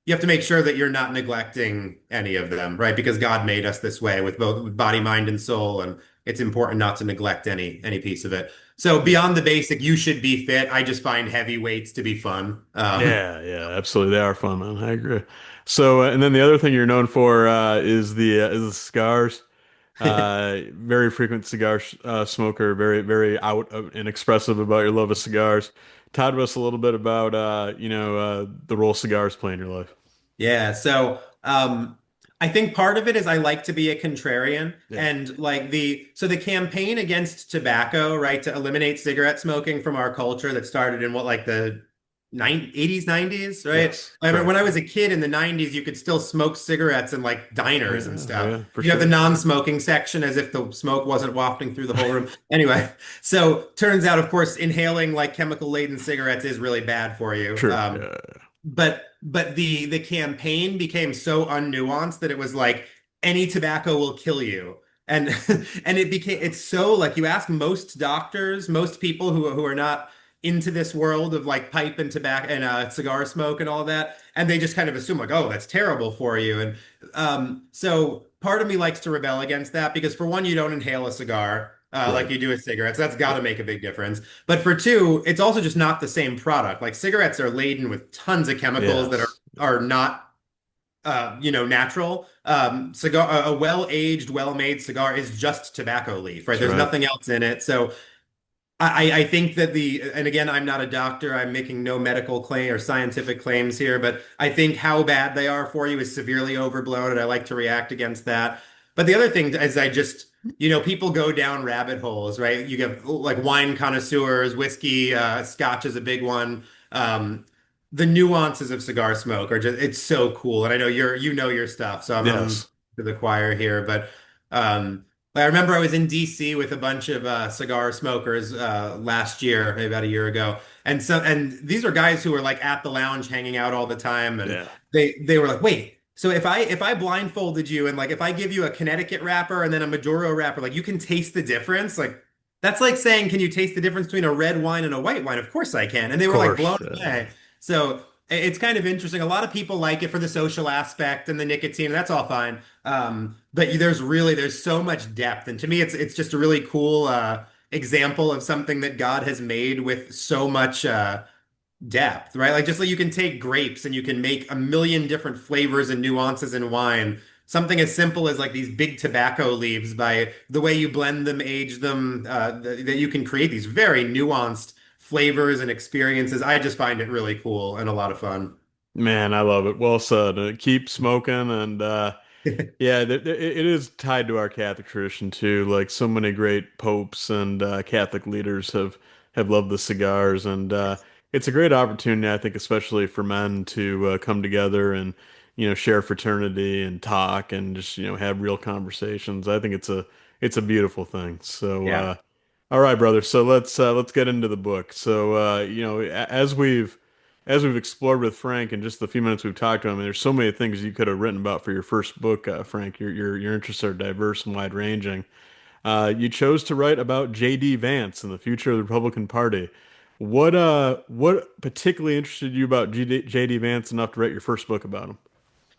you have to make sure that you're not neglecting any of them, right? Because God made us this way with both body, mind, and soul, and it's important not to neglect any piece of it. So Yeah. beyond the basic, you should be fit. I just find heavy weights to be fun. Yeah, yeah, absolutely. They are fun, man. I agree. So, and then the other thing you're known for is the cigars. Very frequent cigar smoker, very out of, and expressive about your love of cigars. Talk to us a little bit about the role cigars play in your life. Yeah, so I think part of it is I like to be a contrarian, Yeah. and like the campaign against tobacco, right, to eliminate cigarette smoking from our culture that started in what like the 80s, 90s, right? Yes. I remember when Correct. I was a kid in the 90s, you could still smoke cigarettes in like Oh diners and yeah. Oh stuff. yeah. For You have the sure. non-smoking section as if the smoke wasn't wafting through the whole room. Anyway, so turns out, of course, inhaling like chemical-laden cigarettes is really bad for you. True. Yeah. But the campaign became so unnuanced that it was like any tobacco will kill you. And and it's so like you ask most doctors, most people who are not into this world of like pipe and tobacco and cigar smoke and all that, and they just kind of assume like, oh, that's terrible for you. And so part of me likes to rebel against that because for one, you don't inhale a cigar like Right. you do with cigarettes. That's got Yep. to make a big difference. But for two, it's also just not the same product. Like cigarettes are laden with tons of chemicals that Yes. are not natural. Cigar, a well-aged, well-made cigar is just tobacco leaf, right? That's There's right. nothing else in it. So I think that and again, I'm not a doctor. I'm making no medical claim or scientific claims here, but I think how bad they are for you is severely overblown, and I like to react against that. But the other thing is people go down rabbit holes, right? You get like wine connoisseurs, whiskey, scotch is a big one. The nuances of cigar smoke are it's so cool. And I know you know your stuff, so I'm Yes. to the choir here, but um, I remember I was in DC with a bunch of cigar smokers last year, maybe about a year ago, and these are guys who were like at the lounge hanging out all the time, and Yeah. they were like, wait, so if I blindfolded you and like if I give you a Connecticut wrapper and then a Maduro wrapper, like you can taste the difference, like that's like saying, can you taste the difference between a red wine and a white wine? Of course I can, and Of they were like course. blown away. So it's kind of interesting. A lot of people like it for the social aspect and the nicotine, and that's all fine. But there's so much depth, and to me, it's just a really cool example of something that God has made with so much depth, right? Like just like you can take grapes and you can make a million different flavors and nuances in wine. Something as simple as like these big tobacco leaves, by the way you blend them, age them, that you can create these very nuanced flavors and experiences. I just find it really cool and a lot of fun. Man, I love it. Well said. Keep smoking and yeah, it is tied to our Catholic tradition too. Like so many great popes and Catholic leaders have loved the cigars, and it's a great opportunity, I think, especially for men to come together and share fraternity and talk and just have real conversations. I think it's a beautiful thing. So Yeah. all right, brother. So let's get into the book. So as we've explored with Frank in just the few minutes we've talked to him, there's so many things you could have written about for your first book, Frank. Your interests are diverse and wide-ranging. You chose to write about J.D. Vance and the future of the Republican Party. What particularly interested you about J.D. Vance enough to write your first book about him?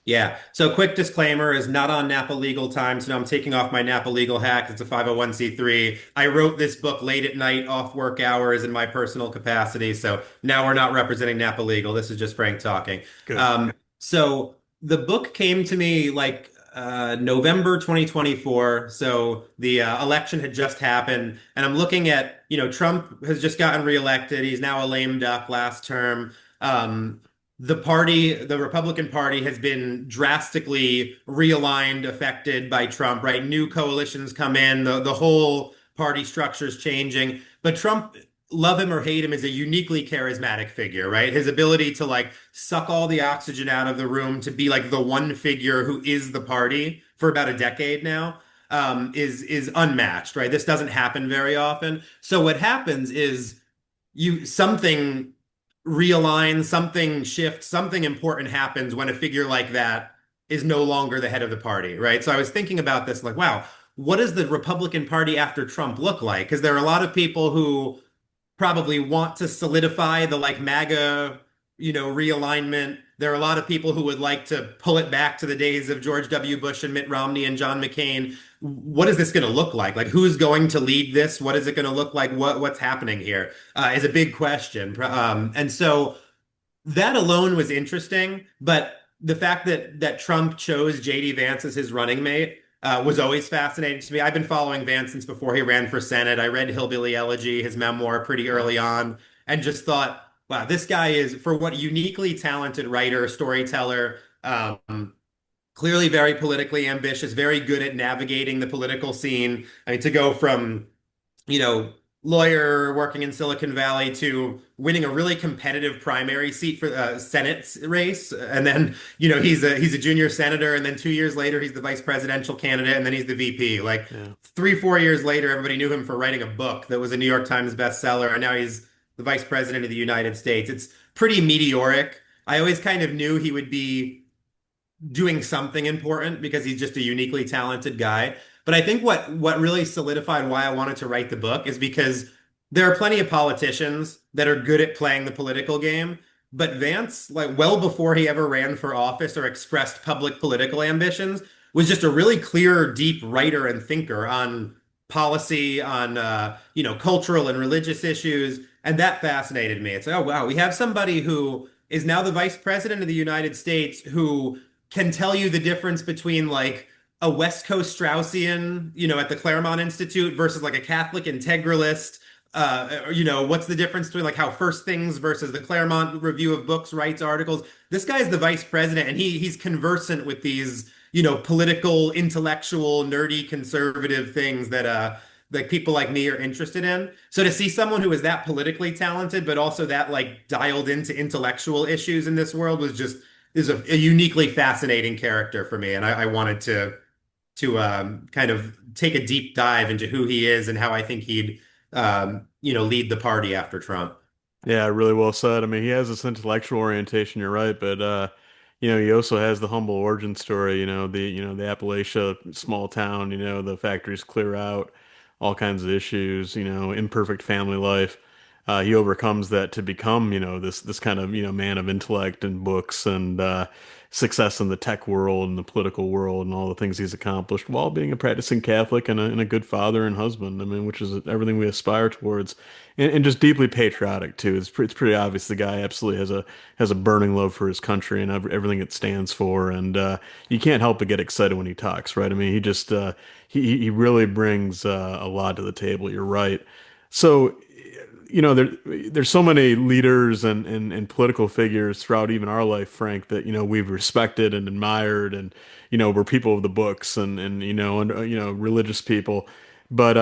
Yeah. So quick disclaimer is not on Napa Legal time. So now I'm taking off my Napa Legal hack. It's a 501(c)(3). I wrote this book late at night, off work hours in my personal capacity. So now we're not representing Napa Legal. This is just Frank talking. Good. So the book came to me like November 2024. So the election had just happened. And I'm looking at, Trump has just gotten reelected. He's now a lame duck last term. The Republican Party has been drastically realigned, affected by Trump, right? New coalitions come in, the whole party structure is changing. But Trump, love him or hate him, is a uniquely charismatic figure, right? His ability to like suck all the oxygen out of the room, to be like the one figure who is the party for about a decade now, is unmatched, right? This doesn't happen very often. So what happens is something realigns, something shifts, something important happens when a figure like that is no longer the head of the party, right? So I was thinking about this, like, wow, what does the Republican Party after Trump look like? Because there are a lot of people who probably want to solidify the like MAGA, realignment. There are a lot of people who would like to pull it back to the days of George W. Bush and Mitt Romney and John McCain. what is this going to look like? Like, who's going to lead this? What is it going to look like? What's happening here is a big question. And so that alone was interesting, but the fact that Trump chose JD Vance as his running mate was always fascinating to me. I've been following Vance since before he ran for Senate. I read Hillbilly Elegy, his memoir, pretty Wow. early on, and just thought, wow, this guy is, for what uniquely talented writer, storyteller, clearly very politically ambitious, very good at navigating the political scene. I mean, to go from, you know, lawyer working in Silicon Valley to winning a really competitive primary seat for the Senate race. And then, he's a junior senator. And then 2 years later, he's the vice presidential candidate. And then he's the VP. Like Yeah. 3, 4 years later, everybody knew him for writing a book that was a New York Times bestseller. And now he's the vice president of the United States. It's pretty meteoric. I always kind of knew he would be doing something important because he's just a uniquely talented guy. But I think what really solidified why I wanted to write the book is because there are plenty of politicians that are good at playing the political game, but Vance, like well before he ever ran for office or expressed public political ambitions, was just a really clear, deep writer and thinker on policy, on cultural and religious issues, and that fascinated me. It's like, oh wow, we have somebody who is now the vice president of the United States who can tell you the difference between like a West Coast Straussian, at the Claremont Institute versus like a Catholic integralist. What's the difference between like how First Things versus the Claremont Review of Books writes articles? This guy's the vice president, and he's conversant with these, political, intellectual, nerdy, conservative things that people like me are interested in. So to see someone who is that politically talented, but also that like dialed into intellectual issues in this world is a uniquely fascinating character for me, and I wanted to kind of take a deep dive into who he is and how I think he'd lead the party after Trump. Yeah, really well said. I mean, he has this intellectual orientation, you're right, but he also has the humble origin story, the Appalachia small town, the factories clear out, all kinds of issues, imperfect family life. He overcomes that to become, this kind of, man of intellect and books and success in the tech world and the political world and all the things he's accomplished while being a practicing Catholic and a good father and husband. I mean, which is everything we aspire towards and just deeply patriotic too. It's pretty obvious the guy absolutely has a burning love for his country and everything it stands for, and you can't help but get excited when he talks, right? I mean, he just he really brings a lot to the table. You're right. So, there's so many leaders and political figures throughout even our life, Frank, that we've respected and admired, and we're people of the books and religious people. But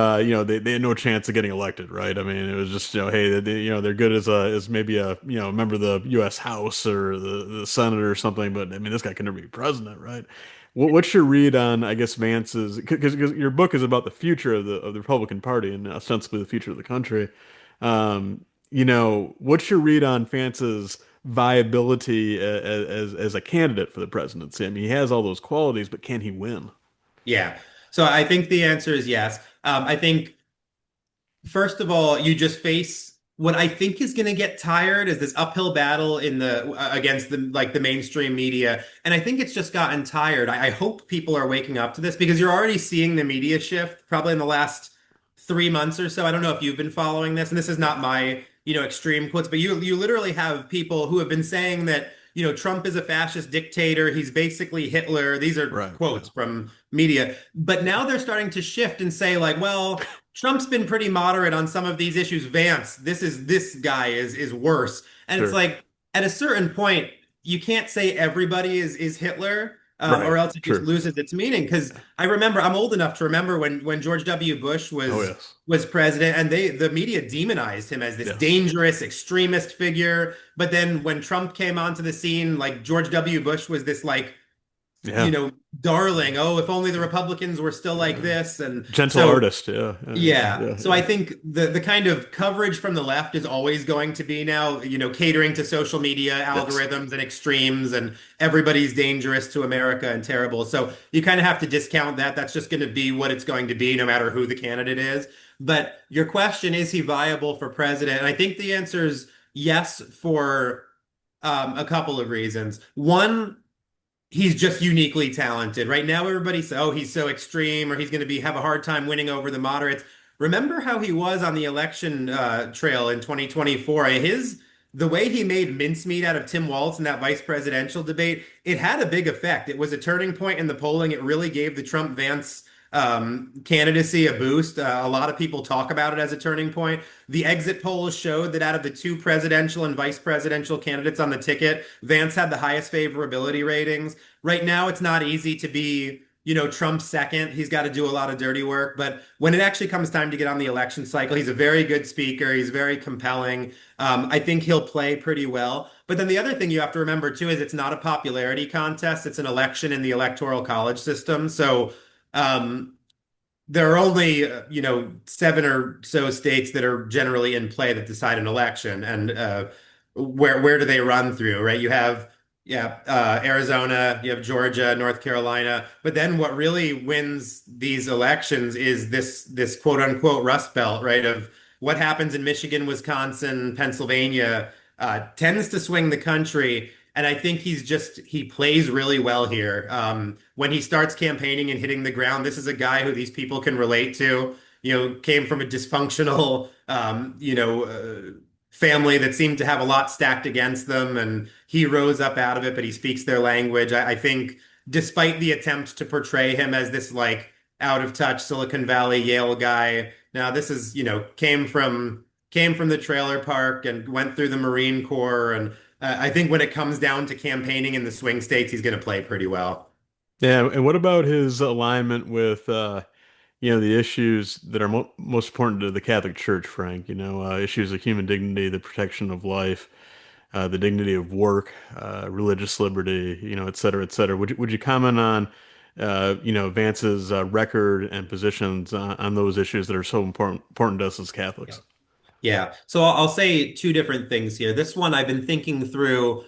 they had no chance of getting elected, right? I mean, it was just hey, they're good as maybe a member of the U.S. House or the Senate or something. But I mean, this guy can never be president, right? What's your read on, I guess, Vance's? Because your book is about the future of the Republican Party and ostensibly the future of the country. What's your read on Vance's viability as a candidate for the presidency? I mean, he has all those qualities, but can he win? Yeah. So I think the answer is yes. I think first of all, you just face what I think is going to get tired is this uphill battle in the against the mainstream media, and I think it's just gotten tired. I hope people are waking up to this because you're already seeing the media shift probably in the last 3 months or so. I don't know if you've been following this, and this is not my extreme quotes, but you literally have people who have been saying that Trump is a fascist dictator. He's basically Hitler. These are Right. quotes Yeah. from media, but now they're starting to shift and say like, well, Trump's been pretty moderate on some of these issues. Vance, this guy is worse. And it's Sure. like at a certain point, you can't say everybody is Hitler, or Right. else it just True. loses its meaning. Because I remember I'm old enough to remember when George W. Bush Oh was yes. was president, and the media demonized him as this Yes. dangerous extremist figure. But then when Trump came onto the scene, like George W. Bush was this like Yeah. darling. Oh, if only the Republicans were still like Yeah. this. And Gentle so artist. Yeah. Yeah. yeah. Yeah. So Yeah. I think the kind of coverage from the left is always going to be now, catering to social media Yes. algorithms and extremes and everybody's dangerous to America and terrible. So you kind of have to discount that. That's just going to be what it's going to be, no matter who the candidate is. But your question, is he viable for president? And I think the answer is yes for a couple of reasons. One, he's just uniquely talented. Right now, everybody says, "Oh, he's so extreme," or he's going to be have a hard time winning over the moderates. Remember how he was on the election trail in 2024? The way he made mincemeat out of Tim Walz in that vice presidential debate, it had a big effect. It was a turning point in the polling. It really gave the Trump Vance candidacy a boost. A lot of people talk about it as a turning point. The exit polls showed that out of the two presidential and vice presidential candidates on the ticket, Vance had the highest favorability ratings. Right now, it's not easy to be, Trump's second. He's got to do a lot of dirty work. But when it actually comes time to get on the election cycle, he's a very good speaker. He's very compelling. I think he'll play pretty well. But then the other thing you have to remember too is it's not a popularity contest. It's an election in the electoral college system. So um, there are only, seven or so states that are generally in play that decide an election, and where do they run through, right? You have, yeah, Arizona, you have Georgia, North Carolina, but then what really wins these elections is this quote unquote Rust Belt, right? Of what happens in Michigan, Wisconsin, Pennsylvania, tends to swing the country. And I think he plays really well here. When he starts campaigning and hitting the ground, this is a guy who these people can relate to. Came from a dysfunctional, family that seemed to have a lot stacked against them, and he rose up out of it, but he speaks their language. I think despite the attempt to portray him as this like out of touch Silicon Valley Yale guy, now this is, came from the trailer park and went through the Marine Corps, and I think when it comes down to campaigning in the swing states, he's going to play pretty well. Yeah, and what about his alignment with the issues that are most important to the Catholic Church, Frank? Issues of human dignity, the protection of life, the dignity of work, religious liberty, et cetera, et cetera. Would you comment on, Vance's record and positions on those issues that are so important to us as Yeah. Catholics? Yeah. So I'll say two different things here. This one I've been thinking through.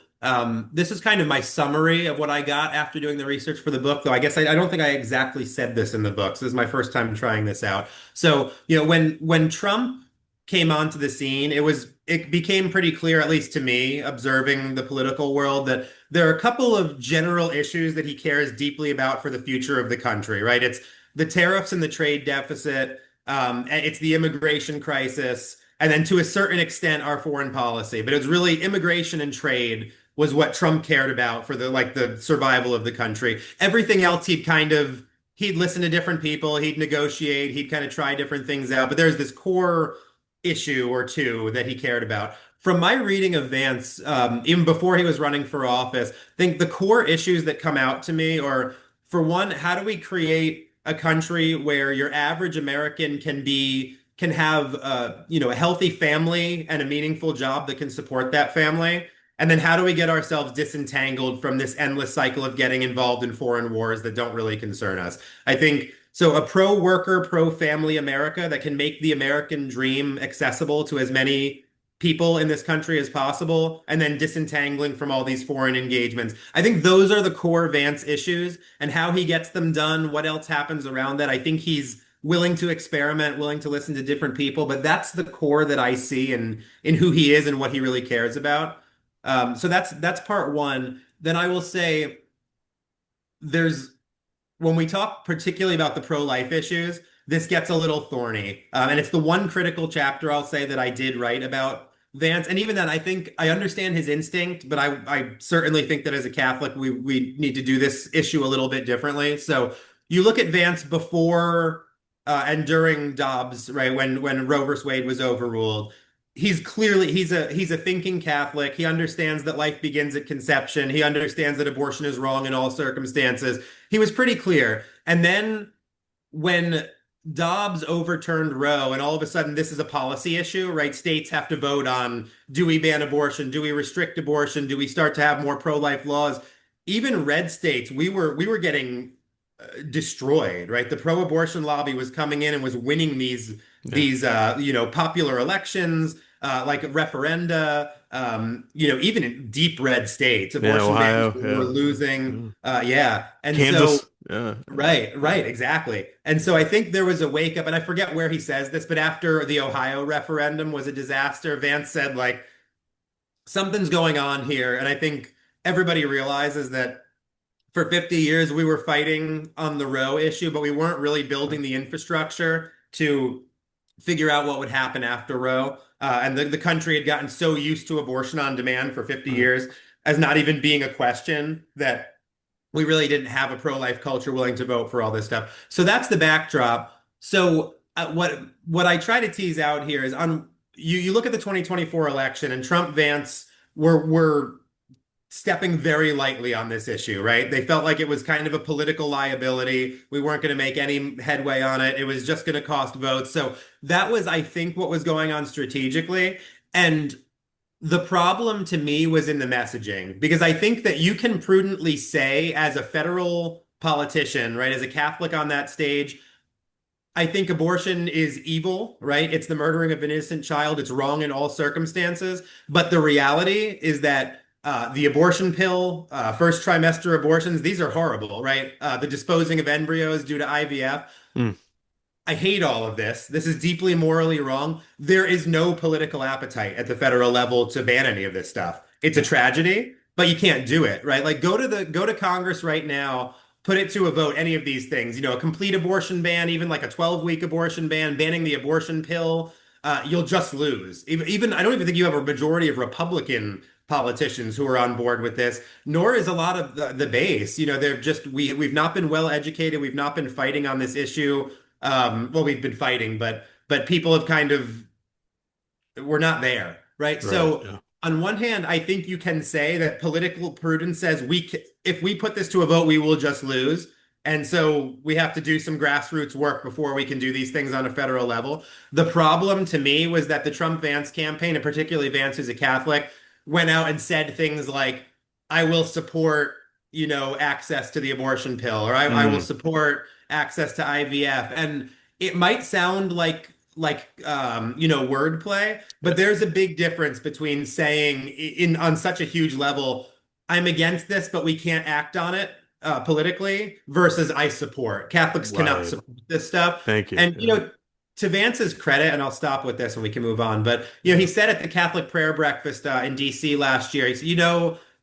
This is kind of my summary of what I got after doing the research for the book, though I guess I don't think I exactly said this in the book. So this is my first time trying this out. So, when Trump came onto the scene, it became pretty clear, at least to me, observing the political world, that there are a couple of general issues that he cares deeply about for the future of the country, right? It's the tariffs and the trade deficit. It's the immigration crisis, and then to a certain extent our foreign policy. But it was really immigration and trade was what Trump cared about for the survival of the country. Everything else he'd listen to different people, he'd negotiate, he'd kind of try different things out. But there's this core issue or two that he cared about. From my reading of Vance, even before he was running for office, I think the core issues that come out to me are, for one, how do we create a country where your average American can have a healthy family and a meaningful job that can support that family? And then how do we get ourselves disentangled from this endless cycle of getting involved in foreign wars that don't really concern us? I think so. A pro-worker, pro-family America that can make the American dream accessible to as many people in this country as possible, and then disentangling from all these foreign engagements. I think those are the core Vance issues, and how he gets them done, what else happens around that. I think he's willing to experiment, willing to listen to different people, but that's the core that I see in who he is and what he really cares about. So that's part one. Then I will say there's when we talk particularly about the pro-life issues, this gets a little thorny. And it's the one critical chapter I'll say that I did write about Vance. And even then, I think I understand his instinct, but I certainly think that as a Catholic, we need to do this issue a little bit differently. So you look at Vance before and during Dobbs, right, when Roe versus Wade was overruled. He's a thinking Catholic. He understands that life begins at conception. He understands that abortion is wrong in all circumstances. He was pretty clear. And then when Dobbs overturned Roe, and all of a sudden this is a policy issue, right? States have to vote on, do we ban abortion? Do we restrict abortion? Do we start to have more pro-life laws? Even red states, we were getting destroyed, right? The pro-abortion lobby was coming in and was winning these Yeah. these popular elections, like referenda, even in deep red states, Yeah, abortion bans Ohio. were Yeah. losing. Yeah. Yeah. And so Kansas. Yeah. right, right, exactly. And so I think there was a wake up, and I forget where he says this, but after the Ohio referendum was a disaster, Vance said, like, something's going on here. And I think everybody realizes that for 50 years we were fighting on the Roe issue, but we weren't really building the infrastructure to figure out what would happen after Roe. And the country had gotten so used to abortion on demand for 50 Right. years as not even being a question that we really didn't have a pro-life culture willing to vote for all this stuff. So that's the backdrop. So what I try to tease out here is on you look at the 2024 election and Trump Vance were stepping very lightly on this issue, right? They felt like it was kind of a political liability. We weren't going to make any headway on it. It was just going to cost votes. So that was, I think, what was going on strategically. And the problem to me was in the messaging, because I think that you can prudently say, as a federal politician, right, as a Catholic on that stage, I think abortion is evil, right? It's the murdering of an innocent child. It's wrong in all circumstances. But the reality is that the abortion pill, first trimester abortions, these are horrible, right? The disposing of embryos due to IVF. Mm, I hate all of this. This is deeply morally wrong. There is no political appetite at the federal level to ban any of this stuff. It's a yeah. tragedy, but you can't do it, right? Like go to Congress right now, put it to a vote, any of these things, a complete abortion ban, even like a 12-week abortion ban, banning the abortion pill, you'll just lose. Even I don't even think you have a majority of Republican politicians who are on board with this, nor is a lot of the base. They're just we've not been well educated, we've not been fighting on this issue. Well, we've been fighting, but people have kind of we're not there, right? Right. So Yeah. on one hand, I think you can say that political prudence says if we put this to a vote, we will just lose. And so we have to do some grassroots work before we can do these things on a federal level. The problem to me was that the Trump Vance campaign, and particularly Vance, who's a Catholic, went out and said things like, I will support, access to the abortion pill, or I will Mm, support access to IVF. And it might sound like wordplay, yeah. but there's a big difference between saying in on such a huge level, I'm against this, but we can't act on it politically, versus I support. Catholics cannot Right. support this stuff. Thank you. And Yeah. to Vance's credit, and I'll stop with this and we can move on. But he Yeah. said at the Catholic prayer breakfast in DC last year, he said,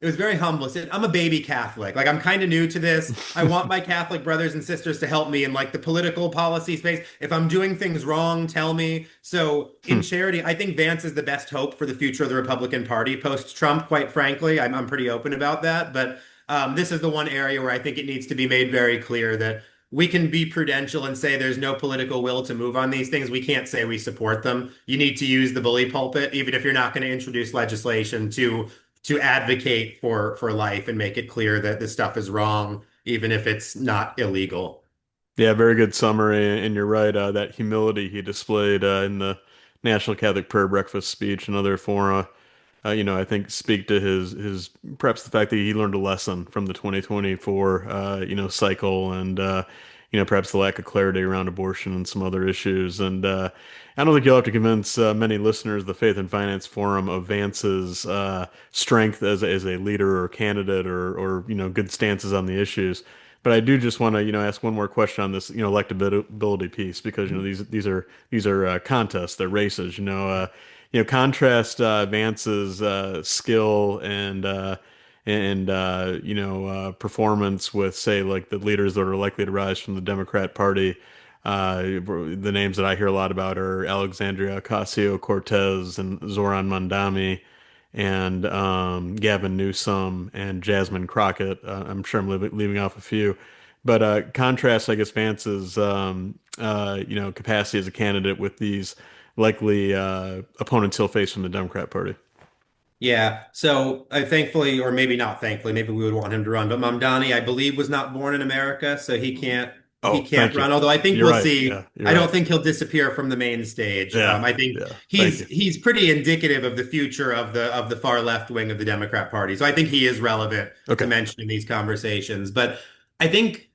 it was very humble. He said, I'm a baby Catholic. Like, I'm kind of new to this. I want my Catholic brothers and sisters to help me in like the political policy space. If I'm doing things wrong, tell me. So in Hmm. charity, I think Vance is the best hope for the future of the Republican Party post-Trump, quite frankly. I'm pretty open about that. But this is the one area where I think it needs to be made very clear that we can be prudential and say there's no political will to move on these things. We can't say we support them. You need to use the bully pulpit, even if you're not going to introduce legislation to advocate for life and make it clear that this stuff is wrong, even if it's not illegal. Yeah, very good summary. And you're right, that humility he displayed in the National Catholic Prayer Breakfast speech and other fora, I think speak to his perhaps the fact that he learned a lesson from the 2024 cycle and perhaps the lack of clarity around abortion and some other issues. And I don't think you'll have to convince many listeners of the Faith and Finance Forum of Vance's strength as a leader or candidate or good stances on the issues. But I do just want to, ask one more question on this, electability piece because, these are contests, they're races, contrast Vance's skill and performance with, say, like the leaders that are likely to rise from the Democrat Party. The names that I hear a lot about are Alexandria Ocasio-Cortez and Zoran Mandami and Gavin Newsom and Jasmine Crockett. I'm sure I'm leaving off a few. But contrast, I guess, Vance's capacity as a candidate with these likely opponents he'll face from the Democrat Party. Yeah. So thankfully, or maybe not thankfully, maybe we would want him to run. But Mamdani, I believe, was not born in America, so he Oh, can't thank you. run. Although I think You're we'll right. see. Yeah, you're I don't right. think he'll disappear from the main stage. Yeah, I think yeah. Thank he's you. he's pretty indicative of the future of the far left wing of the Democrat Party. So I think he is relevant to Okay. mention in these conversations. But I think.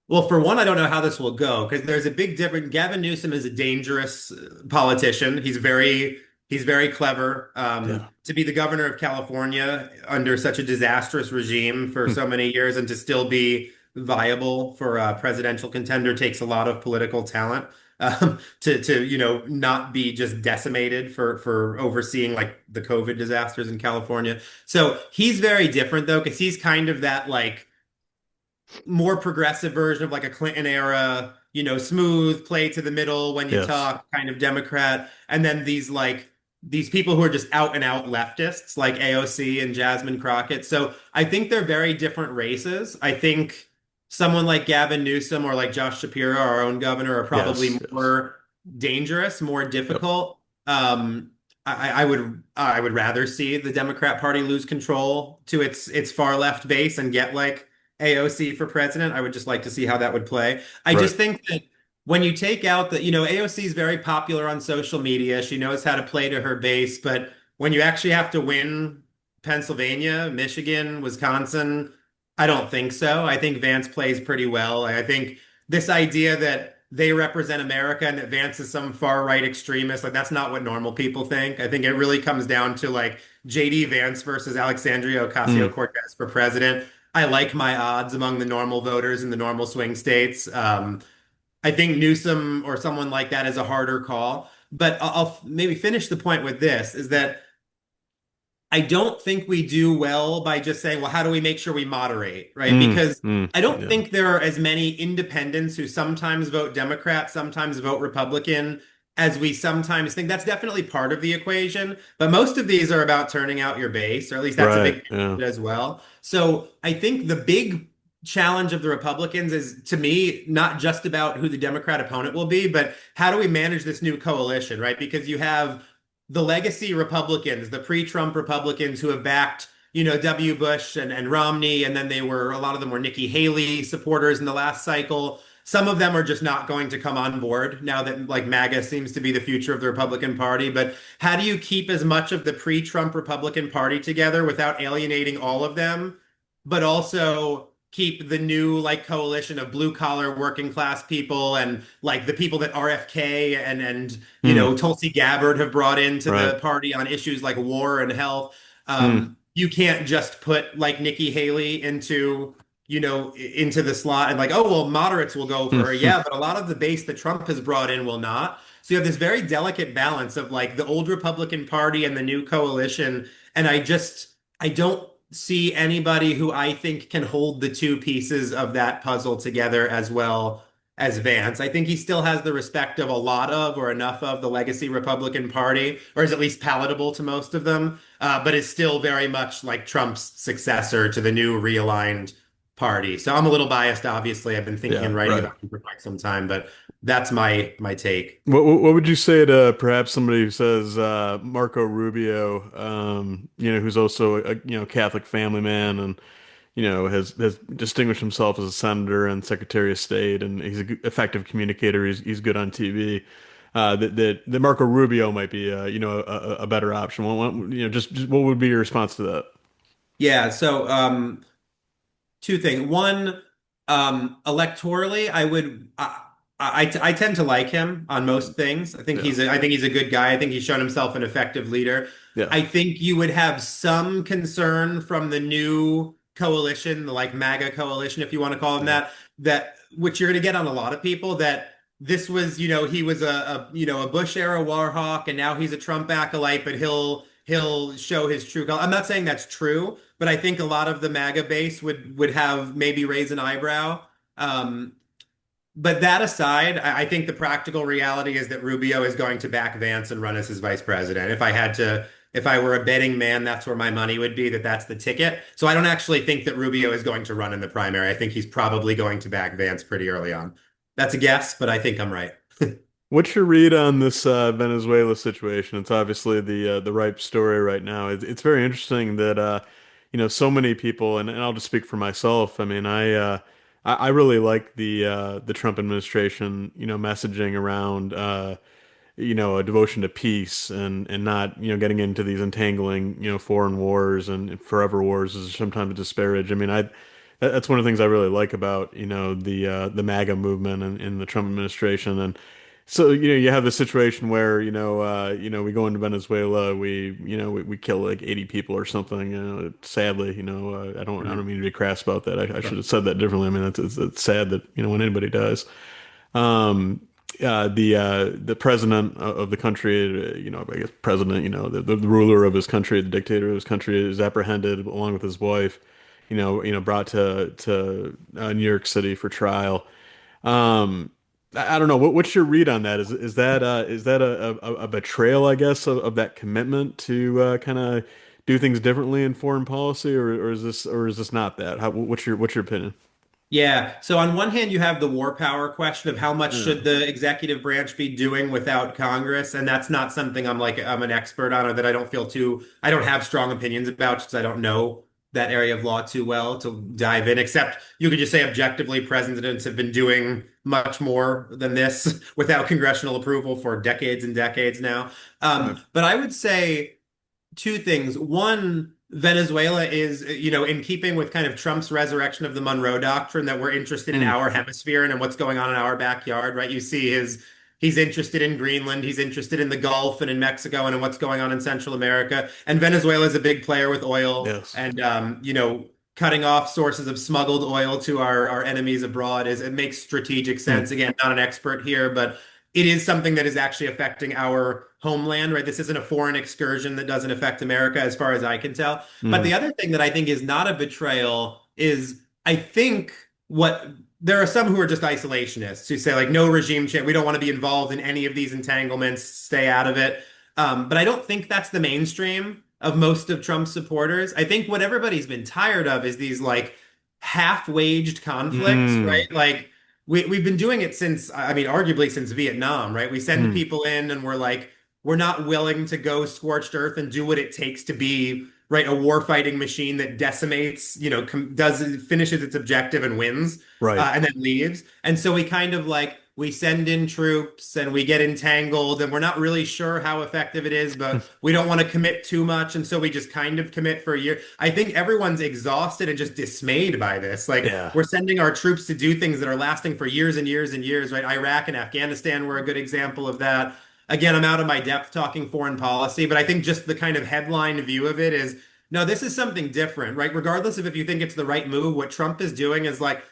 Well, for one, I don't know how this will go because there's a big difference. Gavin Newsom is a dangerous politician. He's very clever. Yeah. To be the governor of California under such a disastrous regime for Hmm. so many years and to still be viable for a presidential contender takes a lot of political talent. To not be just decimated for overseeing like the COVID disasters in California. So he's very different though, because he's kind of that like more progressive version of like a Clinton era, smooth play to the middle when you Yes. talk kind of Democrat. And then these people who are just out and out leftists like AOC and Jasmine Crockett. So I think they're very different races. I think someone like Gavin Newsom or like Josh Shapiro, our own governor, are Yes. probably Yes. more dangerous, more Yep. difficult. I would rather see the Democrat Party lose control to its far left base and get like AOC for president. I would just like to see how that would play. I Right. just think that when you take out AOC is very popular on social media. She knows how to play to her base, but when you actually have to win Pennsylvania, Michigan, Wisconsin, I don't think so. I think Vance plays pretty well. I think this idea that they represent America and that Vance is some far right extremist, like that's not what normal people think. I think it really comes down to like JD Vance versus Alexandria Mm. Ocasio-Cortez for president. I like my odds among the normal voters in the normal swing states. I think Newsom or someone like that is a harder call. But I'll maybe finish the point with this is that I don't think we do well by just saying, well, how do we make sure we moderate, right? Mm. Because Mm. I don't Yeah. think there are as many independents who sometimes vote Democrat, sometimes vote Republican, as we sometimes think. That's definitely part of the equation. But most of these are about turning out your base, or at least that's a Right. big part Yeah. of it as well. So I think the big challenge of the Republicans is, to me, not just about who the Democrat opponent will be, but how do we manage this new coalition, right? Because you have the legacy Republicans, the pre-Trump Republicans who have backed, W. Bush and Romney, and then a lot of them were Nikki Haley supporters in the last cycle. Some of them are just not going to come on board now that like MAGA seems to be the future of the Republican Party. But how do you keep as much of the pre-Trump Republican Party together without alienating all of them, but also keep the new like coalition of blue collar working class people and like the people that RFK and Mm. Tulsi Gabbard have brought into Right. the party on issues like war and health. Mm. You can't just put like Nikki Haley into the slot and like, oh, well, moderates will go for her. Mm. Yeah, but a lot of the base that Trump has brought in will not. So you have this very delicate balance of like the old Republican Party and the new coalition. And I don't see anybody who I think can hold the two pieces of that puzzle together as well as Vance. I think he still has the respect of a lot of or enough of the legacy Republican Party, or is at least palatable to most of them, but is still very much like Trump's successor to the new realigned party. So I'm a little biased, obviously. I've been thinking Yeah. and writing Right. about him for quite some time, but that's my take. What would you say to perhaps somebody who says Marco Rubio, who's also a Catholic family man and has distinguished himself as a senator and Secretary of State, and he's an effective communicator. He's good on TV. That Marco Rubio might be a better option. Just what would be your response to that? Yeah, so two things. One, electorally, I tend to like him on most things. Yeah. I think he's a good guy. I think he's shown himself an effective leader. Yeah. I think you would have some concern from the new coalition, the like MAGA coalition, if you want to call them Yeah. that which you're going to get on a lot of people that this was, he was a Bush era war hawk and now he's a Trump acolyte, but he'll show his true color. I'm not saying that's true, but I think a lot of the MAGA base would have maybe raise an eyebrow. Um, but that aside, I think the practical reality is that Rubio is going to back Vance and run as his vice president. If I were a betting man, that's where my money would be, that that's the ticket. So I don't actually think that Rubio is going to run in the primary. I think he's probably going to back Vance pretty early on. That's a guess, but I think I'm right. What's your read on this Venezuela situation? It's obviously the ripe story right now. It's very interesting that so many people, and I'll just speak for myself. I mean, I really like the Trump administration, messaging around a devotion to peace and not, getting into these entangling, foreign wars and forever wars is sometimes disparaged. I mean, that's one of the things I really like about, the MAGA movement and the Trump administration. And so, you have this situation where, we go into Venezuela, we kill like 80 people or something. Sadly, I Mhm. don't mean to be crass about that. I should have said that differently. I mean, it's sad that, when anybody dies. Um, the president of the country, I guess president, the ruler of his country, the dictator of his country is apprehended along with his wife. brought to New York City for trial. Um, I don't know. What's your read on that? Is that a betrayal, I guess, of that commitment to kind of do things differently in foreign policy, or is this not that? What's your opinion? Yeah. So on one hand, you have the war power question of how much Yeah. should the executive branch be doing without Congress, and that's not something I'm an expert on or that I don't have strong opinions about because I don't know that area of law too well to dive in. Except you could just say objectively, presidents have been doing much more than this without congressional approval for decades and decades now. Right. But I would say two things. One, Venezuela is, in keeping with kind of Trump's resurrection of the Monroe Doctrine that we're interested in Mm, our hemisphere and what's going on in our backyard, right? He's interested in Greenland, he's interested in the Gulf and in Mexico and in what's going on in Central America. And Venezuela is a big player with oil yes. and, cutting off sources of smuggled oil to our enemies abroad it makes strategic Mm, sense. Again, not an expert here, but it is something that is actually affecting our homeland, right? This isn't a foreign excursion that doesn't affect America, as far as I can tell. But mm, the other thing that I think is not a betrayal is I think what there are some who are just isolationists who say, like, no regime change, we don't want to be involved in any of these entanglements, stay out of it. But I don't think that's the mainstream of most of Trump's supporters. I think what everybody's been tired of is these like half-waged conflicts, mm, right? Like we've been doing it since, I mean, arguably since Vietnam, right? We send mm, people in and we're like, we're not willing to go scorched earth and do what it takes to be, right, a war fighting machine that decimates, finishes its objective and wins, right. and then leaves. And so we kind of like we send in troops and we get entangled and we're not really sure how effective it is, but we don't want to commit too much. And so we just kind of commit for a year. I think everyone's exhausted and just dismayed by this. Like Yeah. we're sending our troops to do things that are lasting for years and years and years, right? Iraq and Afghanistan were a good example of that. Again, I'm out of my depth talking foreign policy, but I think just the kind of headline view of it is no, this is something different, right? Regardless of if you think it's the right move, what Trump is doing is like,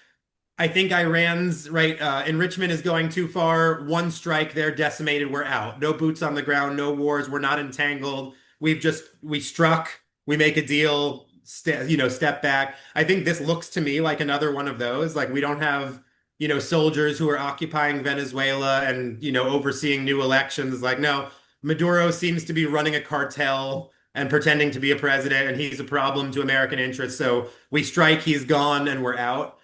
I think Iran's right enrichment is going too far. One strike, they're decimated. We're out. No boots on the ground. No wars. We're not entangled. We struck. We make a deal. Step back. I think this looks to me like another one of those. Like we don't have soldiers who are occupying Venezuela and overseeing new elections. Like no, Maduro seems to be running a cartel and pretending to be a president, and he's a problem to American interests. So we strike. He's gone, and we're out.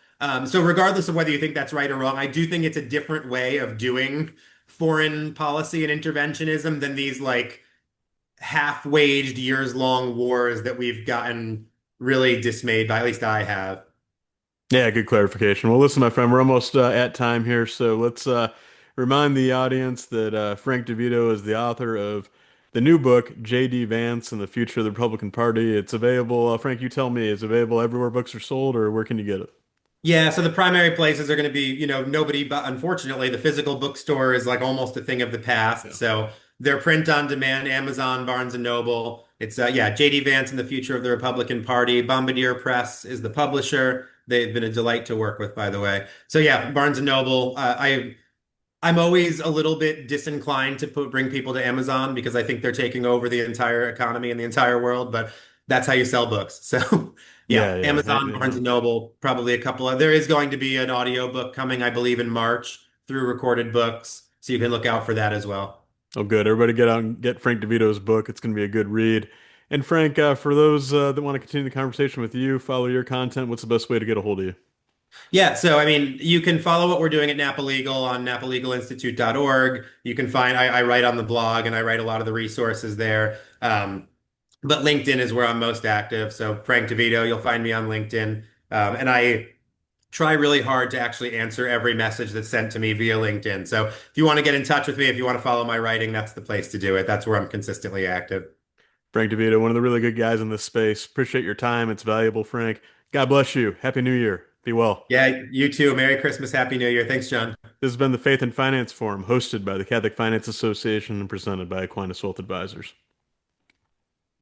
So regardless of whether you think that's right or wrong, I do think it's a different way of doing foreign policy and interventionism than these like half-waged years-long wars that we've gotten really dismayed by. At least I have. Yeah, good clarification. Well, listen, my friend, we're almost at time here, so let's remind the audience that Frank DeVito is the author of the new book, J.D. Vance and the Future of the Republican Party. It's available, Frank, you tell me, is it available everywhere books are sold, or where can you get it? Yeah, so the primary places are going to be, nobody, but unfortunately, the physical bookstore is like almost a thing of the past. Yeah. So they're print on demand, Amazon, Barnes and Noble. It's yeah, JD Vance and the Future of the Republican Party. Bombardier Press is the publisher. They've been a delight to work with, by the way. So yeah, Barnes and Noble. I'm always a little bit disinclined to bring people to Amazon because I think they're taking over the entire economy and the entire world, but that's how you sell books. So, yeah, Yeah, yeah, Amazon, Barnes and Noble, probably a couple of. There is going to be an audio book coming, I believe, in March through Recorded Books, so you can look out for that as well. Oh, good. Everybody get out and get Frank DeVito's book. It's going to be a good read. And Frank, for those that want to continue the conversation with you, follow your content, what's the best way to get a hold of you? Yeah, so I mean, you can follow what we're doing at Napa Legal on napalegalinstitute.org. You can find, I write on the blog and I write a lot of the resources there. But LinkedIn is where I'm most active. So Frank DeVito, you'll find me on LinkedIn. And I try really hard to actually answer every message that's sent to me via LinkedIn. So if you want to get in touch with me, if you want to follow my writing, that's the place to do it. That's where I'm consistently active. Frank DeVito, one of the really good guys in this space. Appreciate your time. It's valuable, Frank. God bless you. Happy New Year. Be well. Yeah, you too. Merry Christmas, Happy New Year. Thanks, John. This has been the Faith and Finance Forum, hosted by the Catholic Finance Association and presented by Aquinas Wealth Advisors.